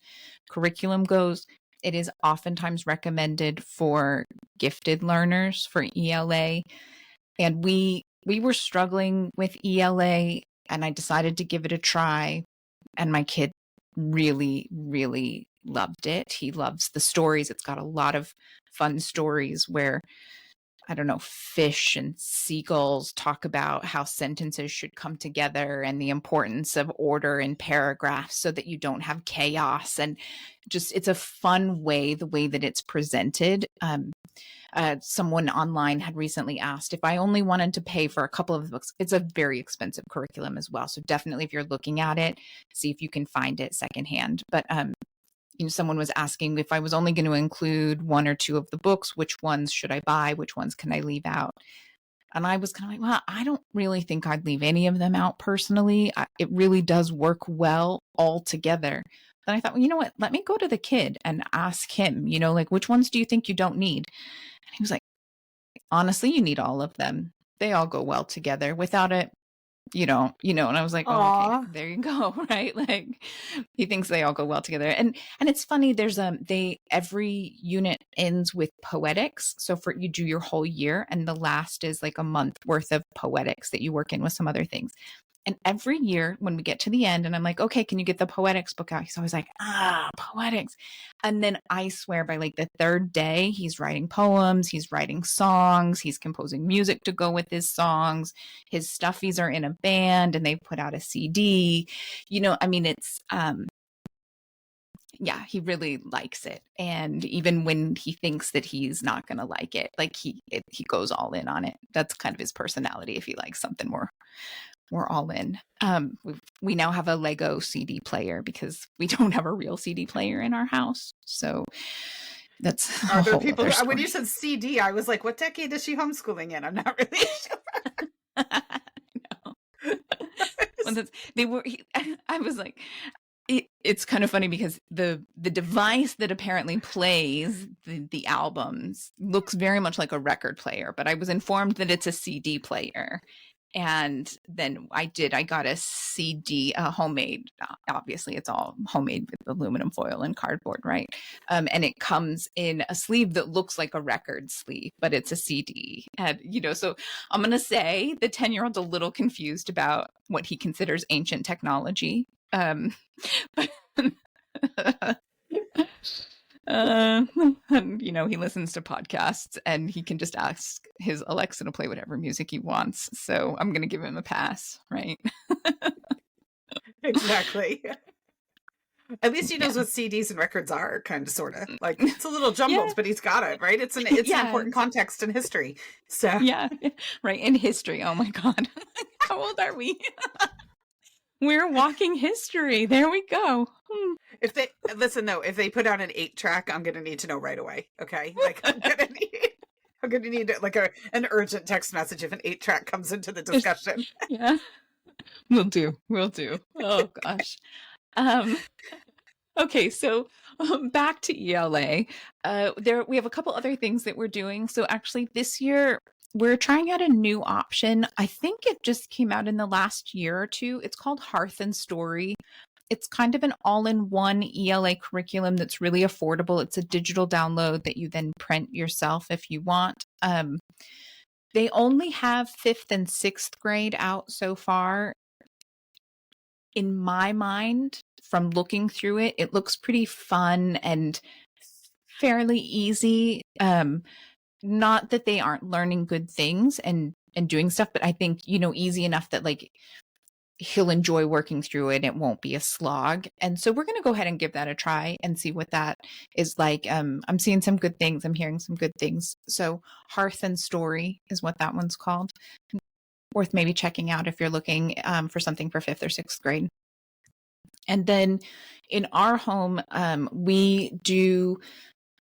curriculum goes. It is oftentimes recommended for gifted learners for ELA. And we were struggling with ELA, and I decided to give it a try. And my kid really, really loved it. He loves the stories. It's got a lot of fun stories where, I don't know, fish and seagulls talk about how sentences should come together and the importance of order in paragraphs so that you don't have chaos. And just, it's a fun way, the way that it's presented. Someone online had recently asked if I only wanted to pay for a couple of books. It's a very expensive curriculum as well. So definitely, if you're looking at it, see if you can find it secondhand. But someone was asking if I was only going to include one or two of the books, which ones should I buy? Which ones can I leave out? And I was kind of like, well, I don't really think I'd leave any of them out personally. It really does work well all together. Then I thought, well, you know what? Let me go to the kid and ask him, like, which ones do you think you don't need? And he was like, honestly, you need all of them. They all go well together. Without it, and I was like, oh, okay, Aw. there you go. Right. Like he thinks they all go well together. And it's funny, there's every unit ends with poetics. So you do your whole year and the last is like a month worth of poetics that you work in with some other things. And every year when we get to the end and I'm like, okay, can you get the poetics book out? He's always like, poetics. And then I swear by like the third day, he's writing poems, he's writing songs, he's composing music to go with his songs. His stuffies are in a band and they put out a CD. It's, yeah, he really likes it. And even when he thinks that he's not going to like it, like he goes all in on it. That's kind of his personality. If he likes something more, we're all in. We now have a Lego CD player because we don't have a real CD player in our house. So that's Are there people when you said CD, I was like, what decade is she homeschooling in? I'm not really sure. No. I was like, it's kind of funny because the device that apparently plays the albums looks very much like a record player, but I was informed that it's a CD player. And then I got a CD, homemade, obviously it's all homemade with aluminum foil and cardboard, right? And it comes in a sleeve that looks like a record sleeve, but it's a CD. And, so I'm going to say the 10-year-old's a little confused about what he considers ancient technology. But he listens to podcasts and he can just ask his Alexa to play whatever music he wants. So I'm going to give him a pass, right? Exactly. At least he knows what CDs and records are, kind of, sort of. Like, it's a little jumbled, but he's got it, right? It's an important context in history. So yeah, right. In history. Oh my God. How old are we? We're walking history. There we go. If they put out an 8-track, I'm gonna need to know right away. Okay, like I'm gonna need like an urgent text message if an 8-track comes into the discussion. Yeah, we'll do. Oh gosh. Okay, so back to ELA. We have a couple other things that we're doing. So actually, this year we're trying out a new option. I think it just came out in the last year or two. It's called Hearth and Story. It's kind of an all-in-one ELA curriculum that's really affordable. It's a digital download that you then print yourself if you want. They only have 5th and 6th grade out so far. In my mind, from looking through it, it looks pretty fun and fairly easy. Not that they aren't learning good things and doing stuff, but I think, easy enough that like he'll enjoy working through it. It won't be a slog. And so we're going to go ahead and give that a try and see what that is like. I'm seeing some good things. I'm hearing some good things. So Hearth and Story is what that one's called. Worth maybe checking out if you're looking for something for 5th or 6th grade. And then in our home, we do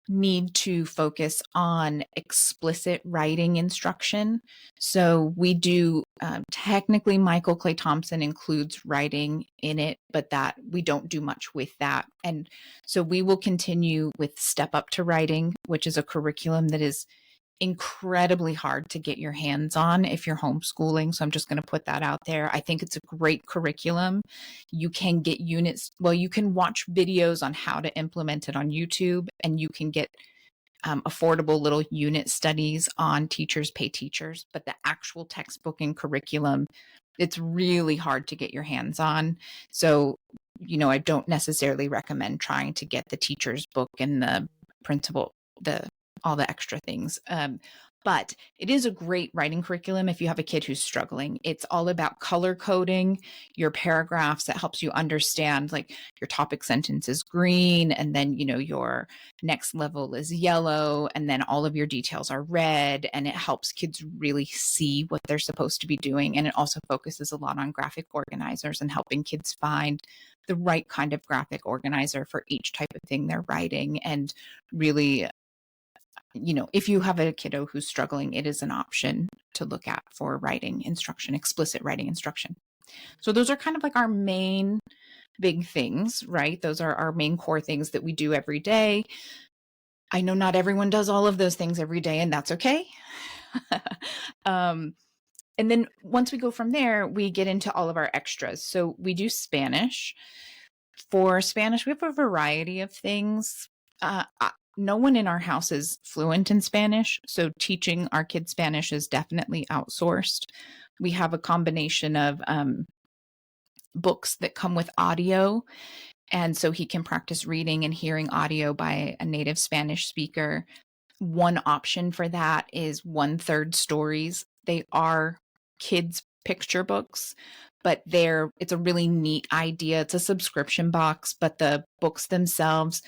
need to focus on explicit writing instruction. So we do, technically Michael Clay Thompson includes writing in it, but that we don't do much with that. And so we will continue with Step Up to Writing, which is a curriculum that is incredibly hard to get your hands on if you're homeschooling. So I'm just going to put that out there. I think it's a great curriculum. You can get units. Well, you can watch videos on how to implement it on YouTube, and you can get affordable little unit studies on Teachers Pay Teachers. But the actual textbook and curriculum, it's really hard to get your hands on. So, I don't necessarily recommend trying to get the teacher's book and the printable, all the extra things. But it is a great writing curriculum if you have a kid who's struggling. It's all about color coding your paragraphs. That helps you understand, like, your topic sentence is green, and then, your next level is yellow, and then all of your details are red, and it helps kids really see what they're supposed to be doing. And it also focuses a lot on graphic organizers and helping kids find the right kind of graphic organizer for each type of thing they're writing. And really, if you have a kiddo who's struggling, it is an option to look at for writing instruction, explicit writing instruction. So those are kind of like our main big things, right? Those are our main core things that we do every day. I know not everyone does all of those things every day, and that's okay. um, and then once we go from there, we get into all of our extras. So we do Spanish. For Spanish, we have a variety of things. No one in our house is fluent in Spanish, so teaching our kids Spanish is definitely outsourced. We have a combination of books that come with audio, and so he can practice reading and hearing audio by a native Spanish speaker. One option for that is 1/3 stories. They are kids' picture books, but it's a really neat idea. It's a subscription box, but the books themselves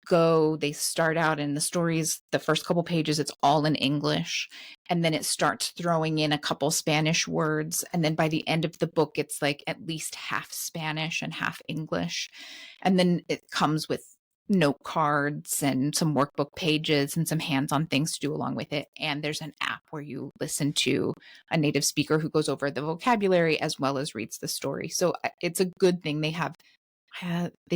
they start out in the stories, the first couple pages, it's all in English. And then it starts throwing in a couple Spanish words. And then by the end of the book, it's like at least half Spanish and half English. And then it comes with note cards and some workbook pages and some hands-on things to do along with it. And there's an app where you listen to a native speaker who goes over the vocabulary as well as reads the story. So it's a good thing. They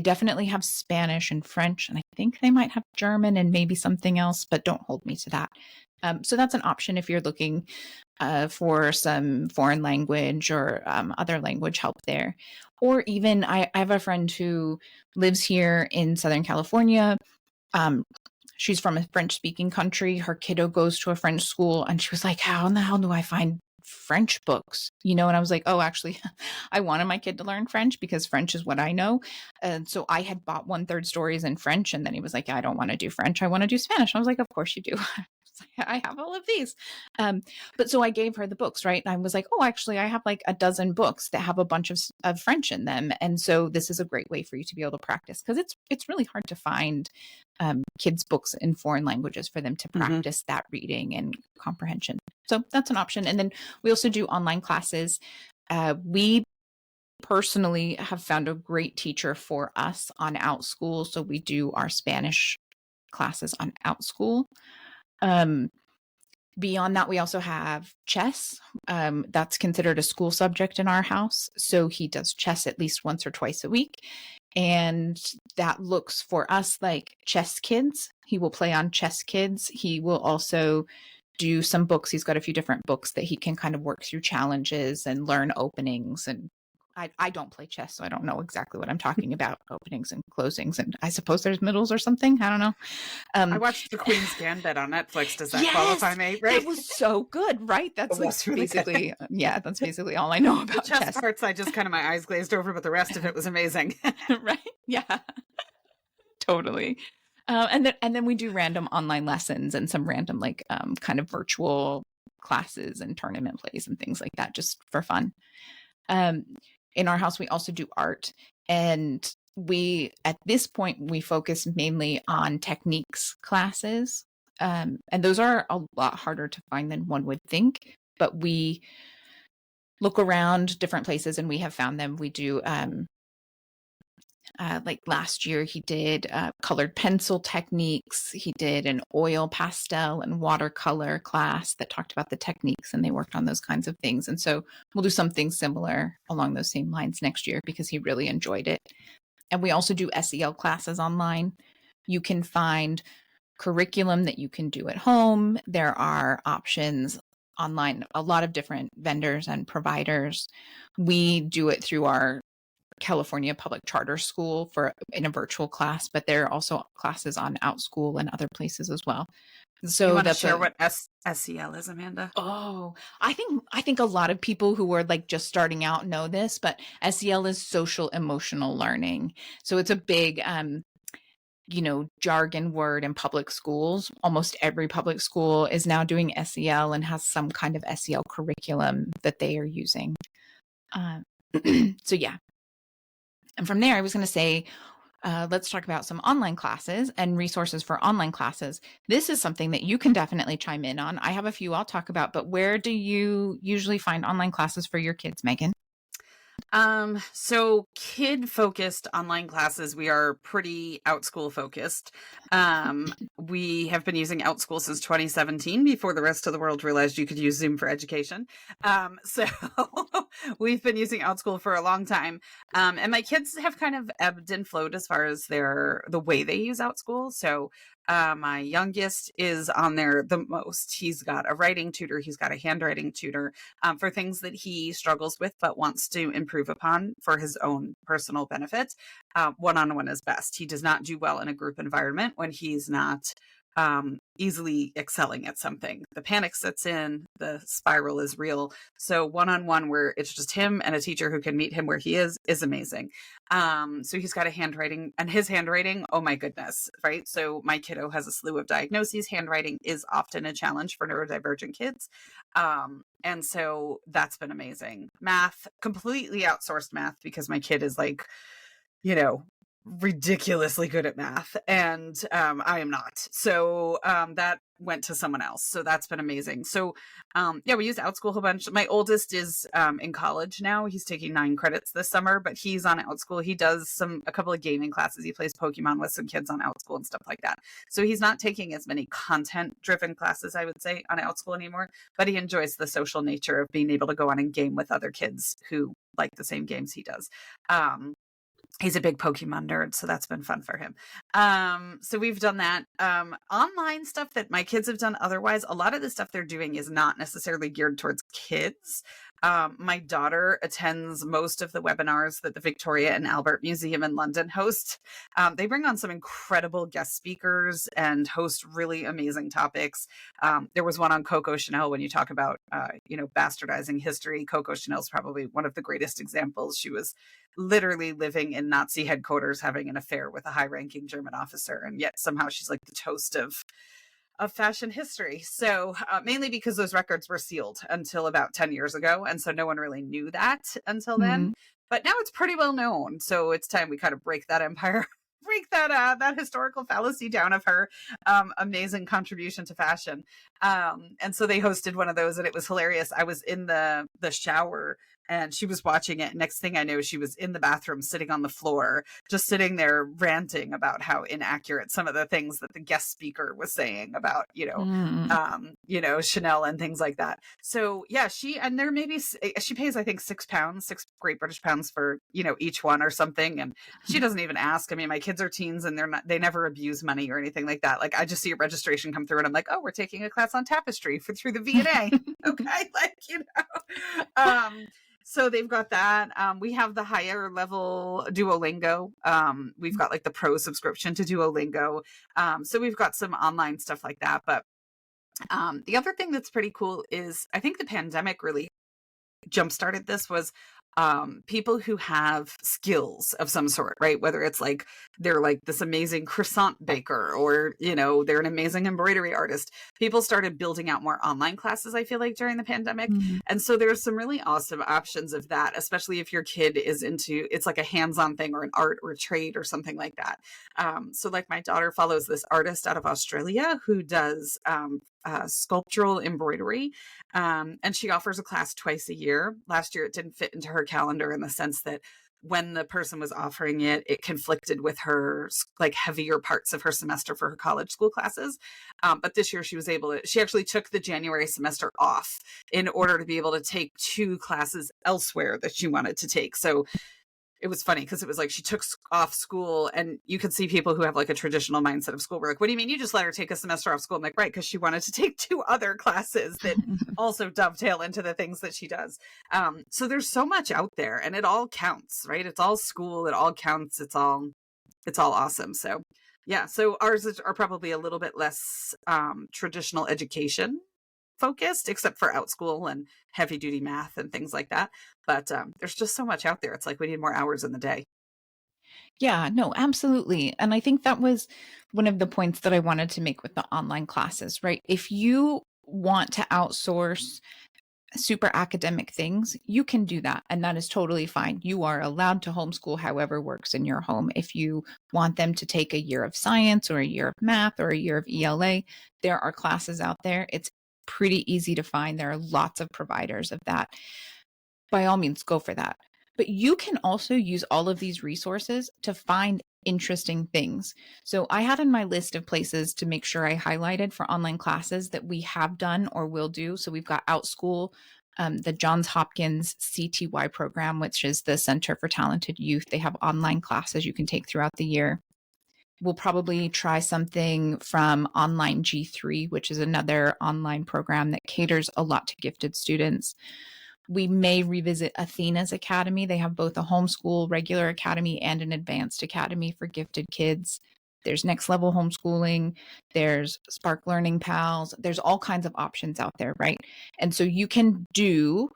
definitely have Spanish and French, and I think they might have German and maybe something else, but don't hold me to that. So that's an option if you're looking for some foreign language or other language help there. Or even I have a friend who lives here in Southern California. She's from a French-speaking country. Her kiddo goes to a French school, and she was like, how in the hell do I find French books? And I was like, oh, actually, I wanted my kid to learn French because French is what I know. And so I had bought 1/3 stories in French, and then he was like, yeah, I don't want to do French. I want to do Spanish. I was like, of course you do. I have all of these. But so I gave her the books, right? And I was like, oh, actually, I have like a dozen books that have a bunch of French in them. And so this is a great way for you to be able to practice, because it's really hard to find kids' books in foreign languages for them to practice that reading and comprehension. So that's an option. And then we also do online classes. We personally have found a great teacher for us on OutSchool. So we do our Spanish classes on OutSchool. Beyond that, we also have chess. That's considered a school subject in our house. So he does chess at least once or twice a week. And that looks for us like Chess Kids. He will play on Chess Kids. He will also do some books. He's got a few different books that he can kind of work through challenges and learn openings. And I don't play chess, so I don't know exactly what I'm talking about, openings and closings. And I suppose there's middles or something. I don't know. I watched The Queen's Gambit on Netflix. Does that qualify me? Right? That was so good, right? That's really basically, that's basically all I know about the chess parts. I just kind of, my eyes glazed over, but the rest of it was amazing. Right? Yeah, totally. And then we do random online lessons and some random like kind of virtual classes and tournament plays and things like that, just for fun. In our house, we also do art, and at this point, we focus mainly on techniques classes. And those are a lot harder to find than one would think, but we look around different places and we have found them. We do, like last year, he did colored pencil techniques. He did an oil, pastel, and watercolor class that talked about the techniques, and they worked on those kinds of things. And so we'll do something similar along those same lines next year because he really enjoyed it. And we also do SEL classes online. You can find curriculum that you can do at home. There are options online, a lot of different vendors and providers. We do it through our California public charter school in a virtual class, but there are also classes on OutSchool and other places as well. So you want to share what SEL is, Amanda? Oh, I think a lot of people who are like just starting out know this, but SEL is social emotional learning. So it's a big jargon word in public schools. Almost every public school is now doing SEL and has some kind of SEL curriculum that they are using. So yeah. And from there, I was going to say, let's talk about some online classes and resources for online classes. This is something that you can definitely chime in on. I have a few I'll talk about, but where do you usually find online classes for your kids, Meagan? So kid focused online classes, we are pretty OutSchool focused. We have been using OutSchool since 2017 before the rest of the world realized you could use Zoom for education. So we've been using OutSchool for a long time. And my kids have kind of ebbed and flowed as far as the way they use OutSchool. So my youngest is on there the most. He's got a writing tutor, he's got a handwriting tutor for things that he struggles with but wants to improve upon for his own personal benefit. One-on-one is best. He does not do well in a group environment when he's not easily excelling at something. The panic sets in, the spiral is real. So one-on-one where it's just him and a teacher who can meet him where he is amazing. So he's got a handwriting, and his handwriting, oh my goodness, right? So my kiddo has a slew of diagnoses. Handwriting is often a challenge for neurodivergent kids. And so that's been amazing. Math, completely outsourced math because my kid is like, you know, ridiculously good at math, and I am not. So that went to someone else. So that's been amazing. So yeah, we use OutSchool a whole bunch. My oldest is in college now. He's taking 9 credits this summer, but he's on OutSchool. He does a couple of gaming classes. He plays Pokemon with some kids on OutSchool and stuff like that. So he's not taking as many content-driven classes, I would say, on OutSchool anymore, but he enjoys the social nature of being able to go on and game with other kids who like the same games he does. He's a big Pokemon nerd, so that's been fun for him. So we've done that. Online stuff that my kids have done otherwise, a lot of the stuff they're doing is not necessarily geared towards kids. My daughter attends most of the webinars that the Victoria and Albert Museum in London host. They bring on some incredible guest speakers and host really amazing topics. There was one on Coco Chanel. When you talk about, bastardizing history, Coco Chanel's probably one of the greatest examples. She was literally living in Nazi headquarters, having an affair with a high-ranking German officer, and yet somehow she's like the toast of fashion history. So mainly because those records were sealed until about 10 years ago. And so no one really knew that until then. But now it's pretty well known. So it's time we kind of break that empire, break that historical fallacy down of her amazing contribution to fashion. And so they hosted one of those, and it was hilarious. I was in the shower and she was watching it. Next thing I know, she was in the bathroom sitting on the floor, just sitting there ranting about how inaccurate some of the things that the guest speaker was saying about, Chanel and things like that. So yeah, she pays, I think, £6, 6 Great British pounds for, each one or something. And she doesn't even ask. I mean, my kids are teens and they never abuse money or anything like that. Like I just see a registration come through and I'm like, oh, we're taking a class on tapestry through the V&A. Okay. So they've got that. We have the higher level Duolingo. We've got like the pro subscription to Duolingo. So we've got some online stuff like that. But the other thing that's pretty cool is I think the pandemic really jump-started this was people who have skills of some sort, right? Whether it's like they're like this amazing croissant baker or, they're an amazing embroidery artist. People started building out more online classes, I feel like, during the pandemic. And so there's some really awesome options of that, especially if your kid is it's like a hands-on thing or an art or a trade or something like that. So like my daughter follows this artist out of Australia who does sculptural embroidery. And she offers a class twice a year. Last year, it didn't fit into her calendar in the sense that when the person was offering it, it conflicted with her like heavier parts of her semester for her college school classes. But this year she actually took the January semester off in order to be able to take 2 classes elsewhere that she wanted to take. So it was funny because it was like she took off school, and you could see people who have like a traditional mindset of school were like, what do you mean you just let her take a semester off school? I'm like, right, because she wanted to take 2 other classes that also dovetail into the things that she does. So there's so much out there, and it all counts, right? It's all school, it all counts, it's all awesome. So yeah, so ours are probably a little bit less traditional education focused, except for OutSchool and heavy duty math and things like that. But there's just so much out there. It's like we need more hours in the day. Yeah, no, absolutely. And I think that was one of the points that I wanted to make with the online classes, right? If you want to outsource super academic things, you can do that. And that is totally fine. You are allowed to homeschool however works in your home. If you want them to take a year of science or a year of math or a year of ELA, there are classes out there. It's pretty easy to find. There are lots of providers of that. By all means, go for that. But you can also use all of these resources to find interesting things. So I had in my list of places to make sure I highlighted for online classes that we have done or will do. So we've got OutSchool, the Johns Hopkins CTY program, which is the Center for Talented Youth. They have online classes you can take throughout the year. We'll probably try something from Online G3, which is another online program that caters a lot to gifted students. We may revisit Athena's Academy. They have both a homeschool regular academy and an advanced academy for gifted kids. There's Next Level Homeschooling. There's Spark Learning Pals. There's all kinds of options out there, right? And so you can do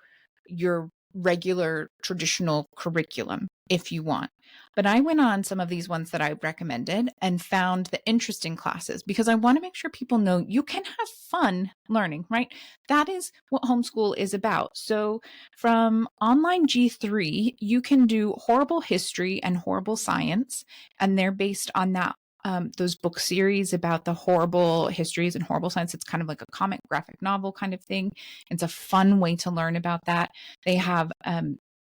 your regular traditional curriculum if you want. But I went on some of these ones that I recommended and found the interesting classes because I want to make sure people know you can have fun learning, right? That is what homeschool is about. So from Online G3, you can do horrible history and horrible science, and they're based on that those book series about the horrible histories and horrible science. It's kind of like a comic graphic novel kind of thing. It's a fun way to learn about that. They have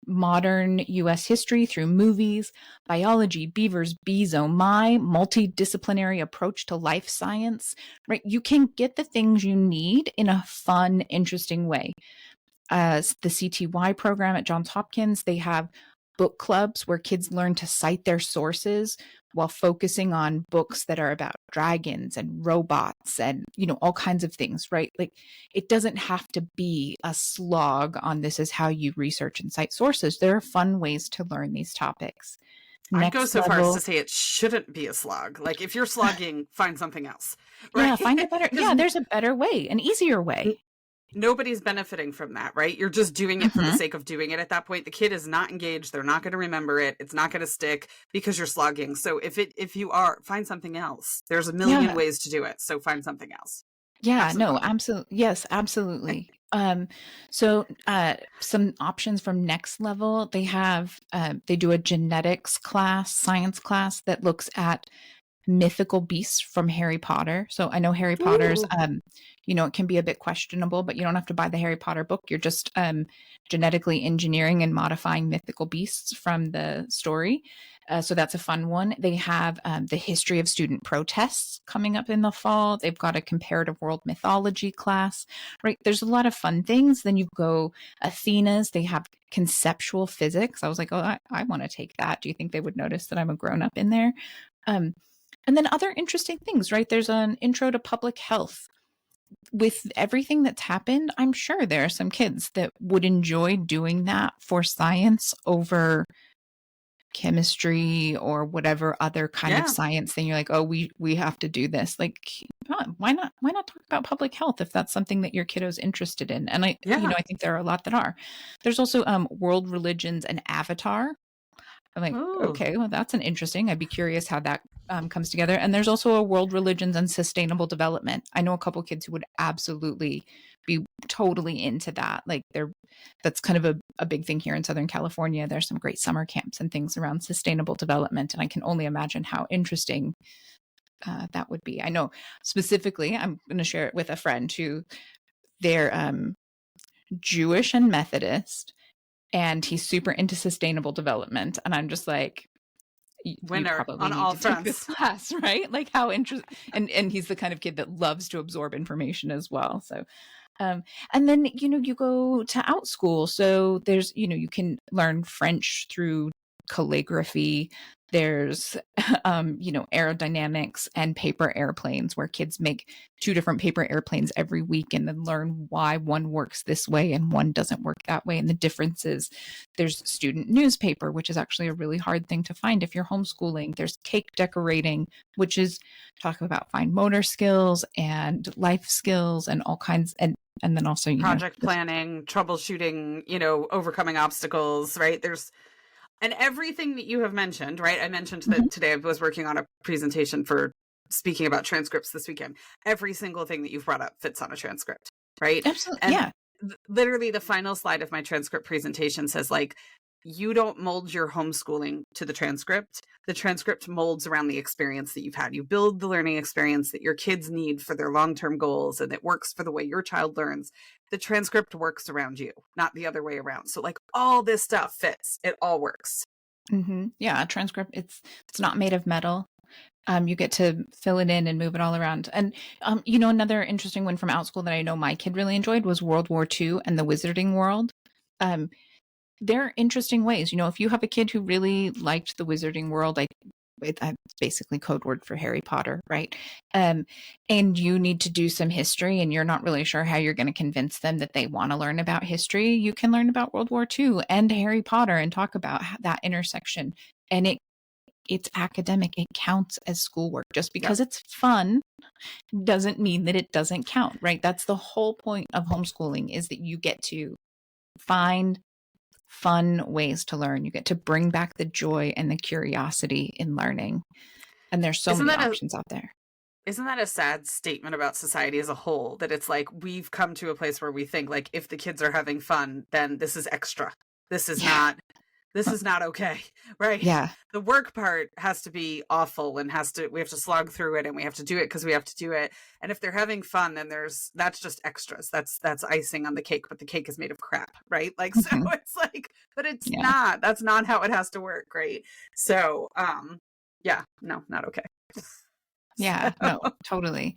modern U.S. history through movies, biology, beavers, bees, oh my, multidisciplinary approach to life science, right? You can get the things you need in a fun, interesting way. The CTY program at Johns Hopkins, they have book clubs where kids learn to cite their sources while focusing on books that are about dragons and robots and, all kinds of things, right? Like it doesn't have to be a slog on this is how you research and cite sources. There are fun ways to learn these topics. I'd go so far as to say it shouldn't be a slog. Like if you're slogging, find something else. Right? Yeah, find a better, there's a better way, an easier way. Nobody's benefiting from that, right? You're just doing it for the sake of doing it at that point. The kid is not engaged. They're not going to remember it. It's not going to stick because you're slogging. So if you are, find something else. There's a million ways to do it. So find something else. Yeah, Absolutely. no, absolutely. Yes, absolutely. So some options from Next Level, they have, they do a genetics class, science class that looks at mythical beasts from Harry Potter. So I know Harry Potter's, it can be a bit questionable, but you don't have to buy the Harry Potter book. You're just genetically engineering and modifying mythical beasts from the story. So that's a fun one. They have the history of student protests coming up in the fall. They've got a comparative world mythology class, right? There's a lot of fun things. Then you go Athena's. They have conceptual physics. I was like, oh, I want to take that. Do you think they would notice that I'm a grown up in there? And then other interesting things, right? There's an intro to public health. With everything that's happened, I'm sure there are some kids that would enjoy doing that for science over chemistry or whatever other kind of science thing. You're like, oh, we have to do this. Like, why not talk about public health if that's something that your kiddo's interested in? And I think there are a lot that are. There's also world religions and Avatar. I'm like, okay, well, that's an interesting. I'd be curious how that comes together. And there's also a world religions and sustainable development. I know a couple kids who would absolutely be totally into that. Like that's kind of a big thing here in Southern California. There's some great summer camps and things around sustainable development. And I can only imagine how interesting that would be. I know specifically, I'm going to share it with a friend who they're Jewish and Methodist. And he's super into sustainable development. And I'm just like, winner on all fronts. This class, right? Like how interesting. And he's the kind of kid that loves to absorb information as well. So, and then, you go to OutSchool. So there's, you can learn French through calligraphy. There's, aerodynamics and paper airplanes where kids make 2 different paper airplanes every week and then learn why one works this way and one doesn't work that way. And the differences. There's student newspaper, which is actually a really hard thing to find if you're homeschooling. There's cake decorating, which is talk about fine motor skills and life skills and all kinds. And then also, project planning, troubleshooting, overcoming obstacles, right? And everything that you have mentioned, right? I mentioned that today I was working on a presentation for speaking about transcripts this weekend. Every single thing that you've brought up fits on a transcript, right? Absolutely. And literally the final slide of my transcript presentation says, like, you don't mold your homeschooling to the transcript. The transcript molds around the experience that you've had. You build the learning experience that your kids need for their long-term goals and it works for the way your child learns. The transcript works around you, not the other way around. So like all this stuff fits. It all works. Yeah, a transcript, it's not made of metal. You get to fill it in and move it all around. And another interesting one from Outschool that I know my kid really enjoyed was World War II and the Wizarding World. They're interesting ways. If you have a kid who really liked the Wizarding World, it's basically code word for Harry Potter, right? And you need to do some history and you're not really sure how you're going to convince them that they want to learn about history. You can learn about World War II and Harry Potter and talk about that intersection. And it's academic. It counts as schoolwork. Just because it's fun doesn't mean that it doesn't count, right? That's the whole point of homeschooling, is that you get to find fun ways to learn. You get to bring back the joy and the curiosity in learning. And there's so many options out there. Isn't that a sad statement about society as a whole? That it's like, we've come to a place where we think, like, if the kids are having fun, then this is extra. This is not okay, right? Yeah. The work part has to be awful and we have to slog through it, and we have to do it because we have to do it. And if they're having fun, then that's just extras. That's icing on the cake, but the cake is made of crap, right? Like, so it's like, but it's not, that's not how it has to work, right? So, no, not okay. Yeah, no, totally.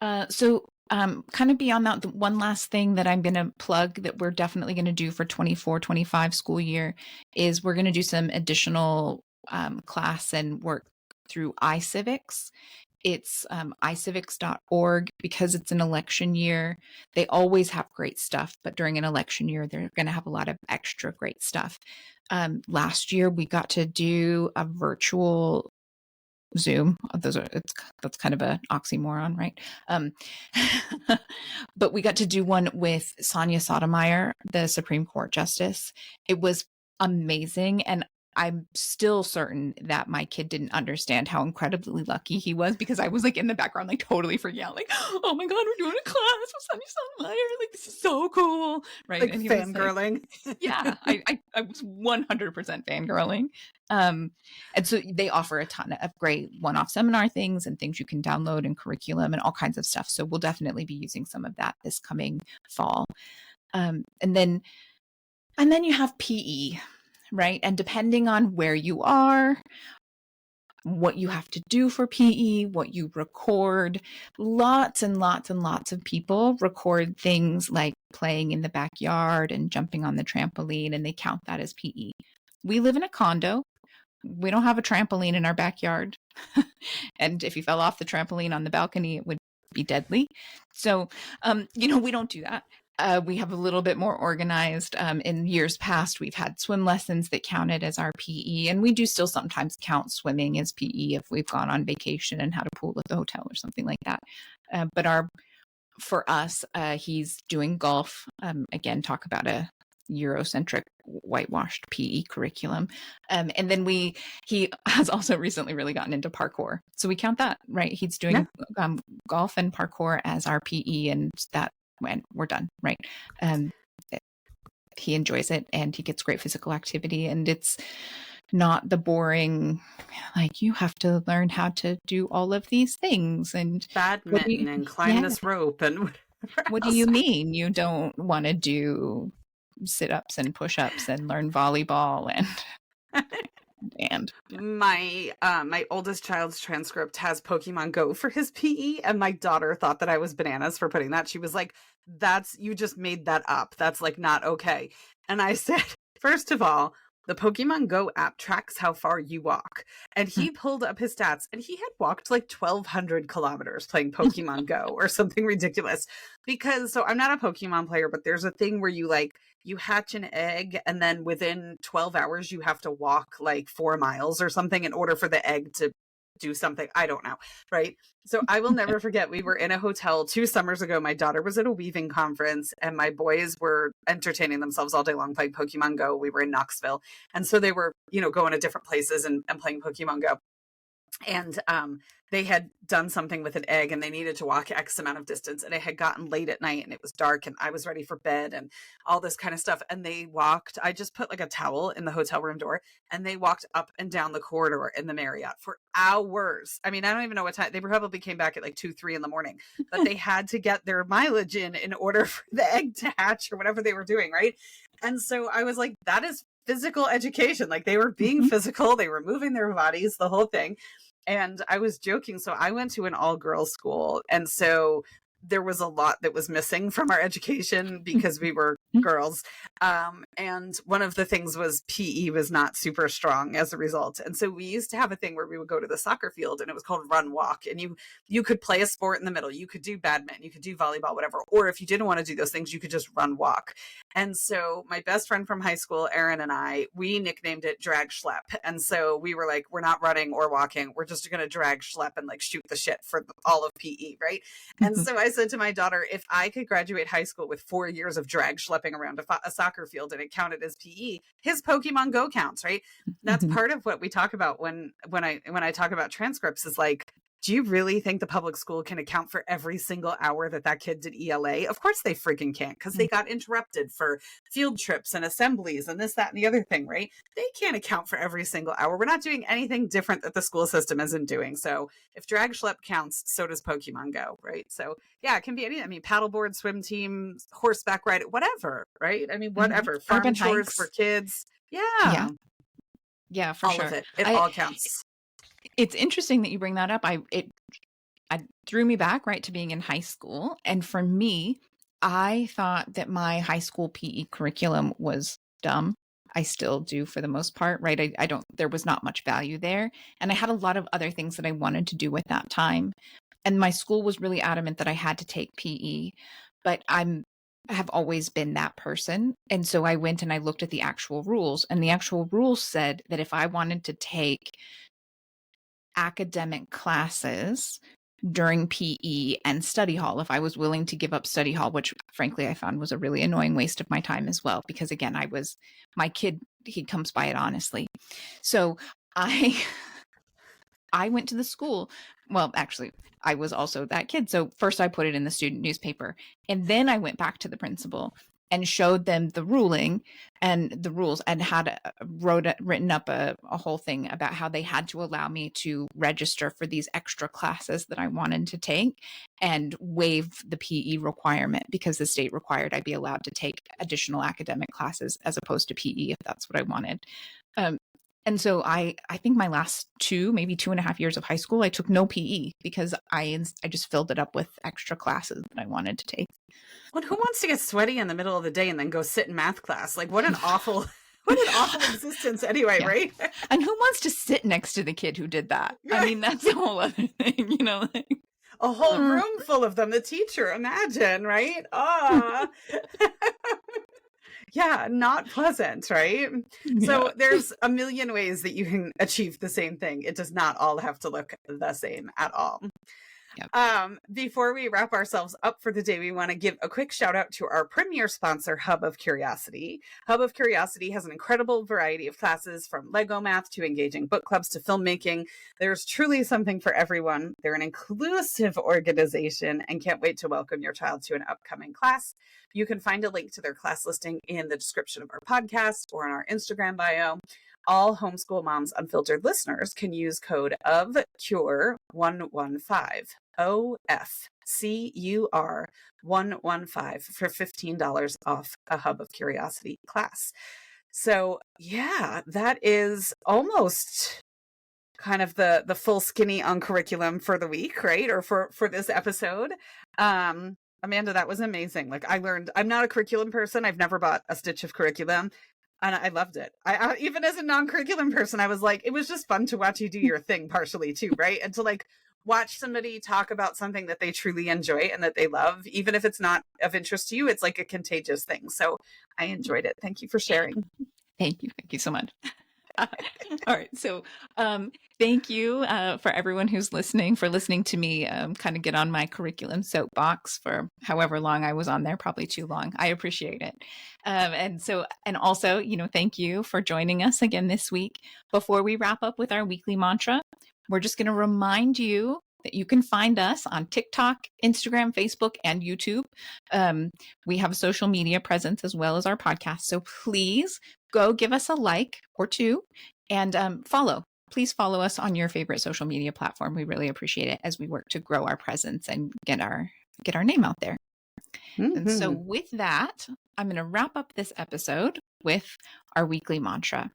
Kind of beyond that, the one last thing that I'm going to plug that we're definitely going to do for 24-25 school year is we're going to do some additional class and work through iCivics. It's icivics.org. Because it's an election year, they always have great stuff, but during an election year, they're going to have a lot of extra great stuff. Last year, we got to do a virtual Zoom. That's kind of an oxymoron, right? But we got to do one with Sonia Sotomayor, the Supreme Court Justice. It was amazing. And I'm still certain that my kid didn't understand how incredibly lucky he was, because I was like in the background, like totally freaking out, like, oh my God, we're doing a class with Sonia Sotomayor. Like, this is so cool. Right. Like, and he fangirling. was like, yeah, I was 100% fangirling. And so they offer a ton of great one-off seminar things and things you can download and curriculum and all kinds of stuff. So we'll definitely be using some of that this coming fall. And then you have PE, right? And depending on where you are, what you have to do for PE, what you record, lots and lots and lots of people record things like playing in the backyard and jumping on the trampoline, and they count that as PE. We live in a condo. We don't have a trampoline in our backyard. And if you fell off the trampoline on the balcony, it would be deadly. So, we don't do that. We have a little bit more organized. In years past, we've had swim lessons that counted as our PE, and we do still sometimes count swimming as PE if we've gone on vacation and had a pool at the hotel or something like that. But for us, he's doing golf. Again, talk about a Eurocentric whitewashed PE curriculum. And then he has also recently really gotten into parkour. So we count that, right? He's doing golf and parkour as our PE, and that when we're done, right? He enjoys it and he gets great physical activity, and it's not the boring, like, you have to learn how to do all of these things and badminton and climb this rope and what do you mean you don't want to do sit-ups and push-ups and learn volleyball and my oldest child's transcript has Pokemon Go for his PE, and my daughter thought that I was bananas for putting that. She was like, you just made that up. That's like not okay. And I said, first of all, the Pokemon Go app tracks how far you walk. And he pulled up his stats, and he had walked like 1,200 kilometers playing Pokemon Go or something ridiculous. So I'm not a Pokemon player, but there's a thing where you hatch an egg, and then within 12 hours, you have to walk like 4 miles or something in order for the egg to do something. I don't know. Right. So I will never forget. We were in a hotel 2 summers ago. My daughter was at a weaving conference, and my boys were entertaining themselves all day long playing Pokemon Go. We were in Knoxville. And so they were, going to different places and playing Pokemon Go. And they had done something with an egg, and they needed to walk X amount of distance, and it had gotten late at night, and it was dark, and I was ready for bed and all this kind of stuff. And I just put like a towel in the hotel room door, and they walked up and down the corridor in the Marriott for hours. I mean, I don't even know what time. They probably came back at like 2-3 in the morning, but they had to get their mileage in order for the egg to hatch or whatever they were doing. Right. And so I was like, that is physical education. Like they were being physical, they were moving their bodies, the whole thing. And I was joking. So I went to an all girls school. And so there was a lot that was missing from our education because we were girls. And one of the things was PE was not super strong as a result. And so we used to have a thing where we would go to the soccer field and it was called run walk. And you could play a sport in the middle. You could do badminton, you could do volleyball, whatever. Or if you didn't want to do those things, you could just run walk. And so my best friend from high school, Erin, and I, we nicknamed it drag schlep. And so we were like, we're not running or walking. We're just going to drag schlep and like shoot the shit for all of PE. Right. And so I said to my daughter, if I could graduate high school with 4 years of drag schlepping around a soccer field and it counted as PE, his Pokemon Go counts, right? That's part of what we talk about when I talk about transcripts is like, do you really think the public school can account for every single hour that kid did ELA? Of course they freaking can't, because they got interrupted for field trips and assemblies and this, that, and the other thing, right? They can't account for every single hour. We're not doing anything different that the school system isn't doing. So if drag schlep counts, so does Pokemon Go, right? So yeah, it can be anything. I mean, paddleboard, swim team, horseback ride, whatever, right? I mean, whatever. Farm Urban chores hikes. for kids. Yeah. Yeah, for all sure. of it. It all counts. It's interesting that you bring that up. It threw me back right to being in high school. And for me, I thought that my high school PE curriculum was dumb. I still do for the most part, right? There was not much value there. And I had a lot of other things that I wanted to do at that time. And my school was really adamant that I had to take PE, but I have always been that person. And so I went and I looked at the actual rules, and the actual rules said that if I wanted to take academic classes during PE and study hall, if I was willing to give up study hall, which frankly I found was a really annoying waste of my time as well, because again, my kid, he comes by it honestly. So I went to the school. Well, actually, I was also that kid. So first I put it in the student newspaper, and then I went back to the principal and showed them the ruling and the rules, and had written up a whole thing about how they had to allow me to register for these extra classes that I wanted to take and waive the PE requirement, because the state required I be allowed to take additional academic classes as opposed to PE if that's what I wanted. And so I think my last maybe 2.5 years of high school, I took no PE because I just filled it up with extra classes that I wanted to take. Well, who wants to get sweaty in the middle of the day and then go sit in math class? Like, what an awful existence anyway, right? And who wants to sit next to the kid who did that? I mean, that's a whole other thing, like, a whole room full of them. The teacher, imagine, right? Yeah, not pleasant, right? Yeah. So there's a million ways that you can achieve the same thing. It does not all have to look the same at all. Yep. Before we wrap ourselves up for the day, we want to give a quick shout out to our premier sponsor, Hub of Curiosity. Hub of Curiosity has an incredible variety of classes, from Lego math to engaging book clubs to filmmaking. There's truly something for everyone. They're an inclusive organization and can't wait to welcome your child to an upcoming class. You can find a link to their class listing in the description of our podcast or in our Instagram bio. All Homeschool Moms Unfiltered listeners can use code OFCUR115, OFCUR115 for $15 off a Hub of Curiosity class. So yeah, that is almost kind of the full skinny on curriculum for the week, right? Or for this episode. Amanda, that was amazing. Like, I learned, I'm not a curriculum person. I've never bought a stitch of curriculum. And I loved it. I even as a non-curriculum person, I was like, it was just fun to watch you do your thing partially too, right? And to like watch somebody talk about something that they truly enjoy and that they love, even if it's not of interest to you, it's like a contagious thing. So I enjoyed it. Thank you for sharing. Thank you. Thank you so much. All right. So thank you for everyone who's listening, for listening to me kind of get on my curriculum soapbox for however long I was on there, probably too long. I appreciate it. And also, thank you for joining us again this week. Before we wrap up with our weekly mantra, we're just going to remind you that you can find us on TikTok, Instagram, Facebook, and YouTube. We have a social media presence as well as our podcast. So please go give us a like or two and follow. Please follow us on your favorite social media platform. We really appreciate it as we work to grow our presence and get our name out there. Mm-hmm. And so with that, I'm going to wrap up this episode with our weekly mantra.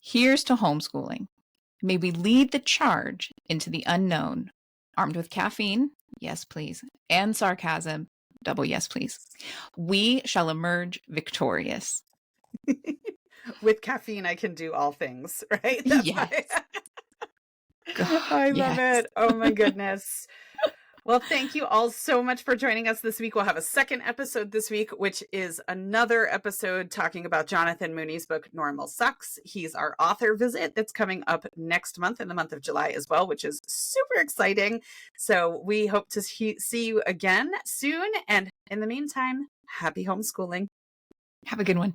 Here's to homeschooling. May we lead the charge into the unknown, armed with caffeine, yes please, and sarcasm, double yes please. We shall emerge victorious. With caffeine, I can do all things, right? That's Yes. I love yes. it. Oh my goodness. Well, thank you all so much for joining us this week. We'll have a second episode this week, which is another episode talking about Jonathan Mooney's book, Normal Sucks. He's our author visit that's coming up next month, in the month of July as well, which is super exciting. So we hope to see you again soon. And in the meantime, happy homeschooling. Have a good one.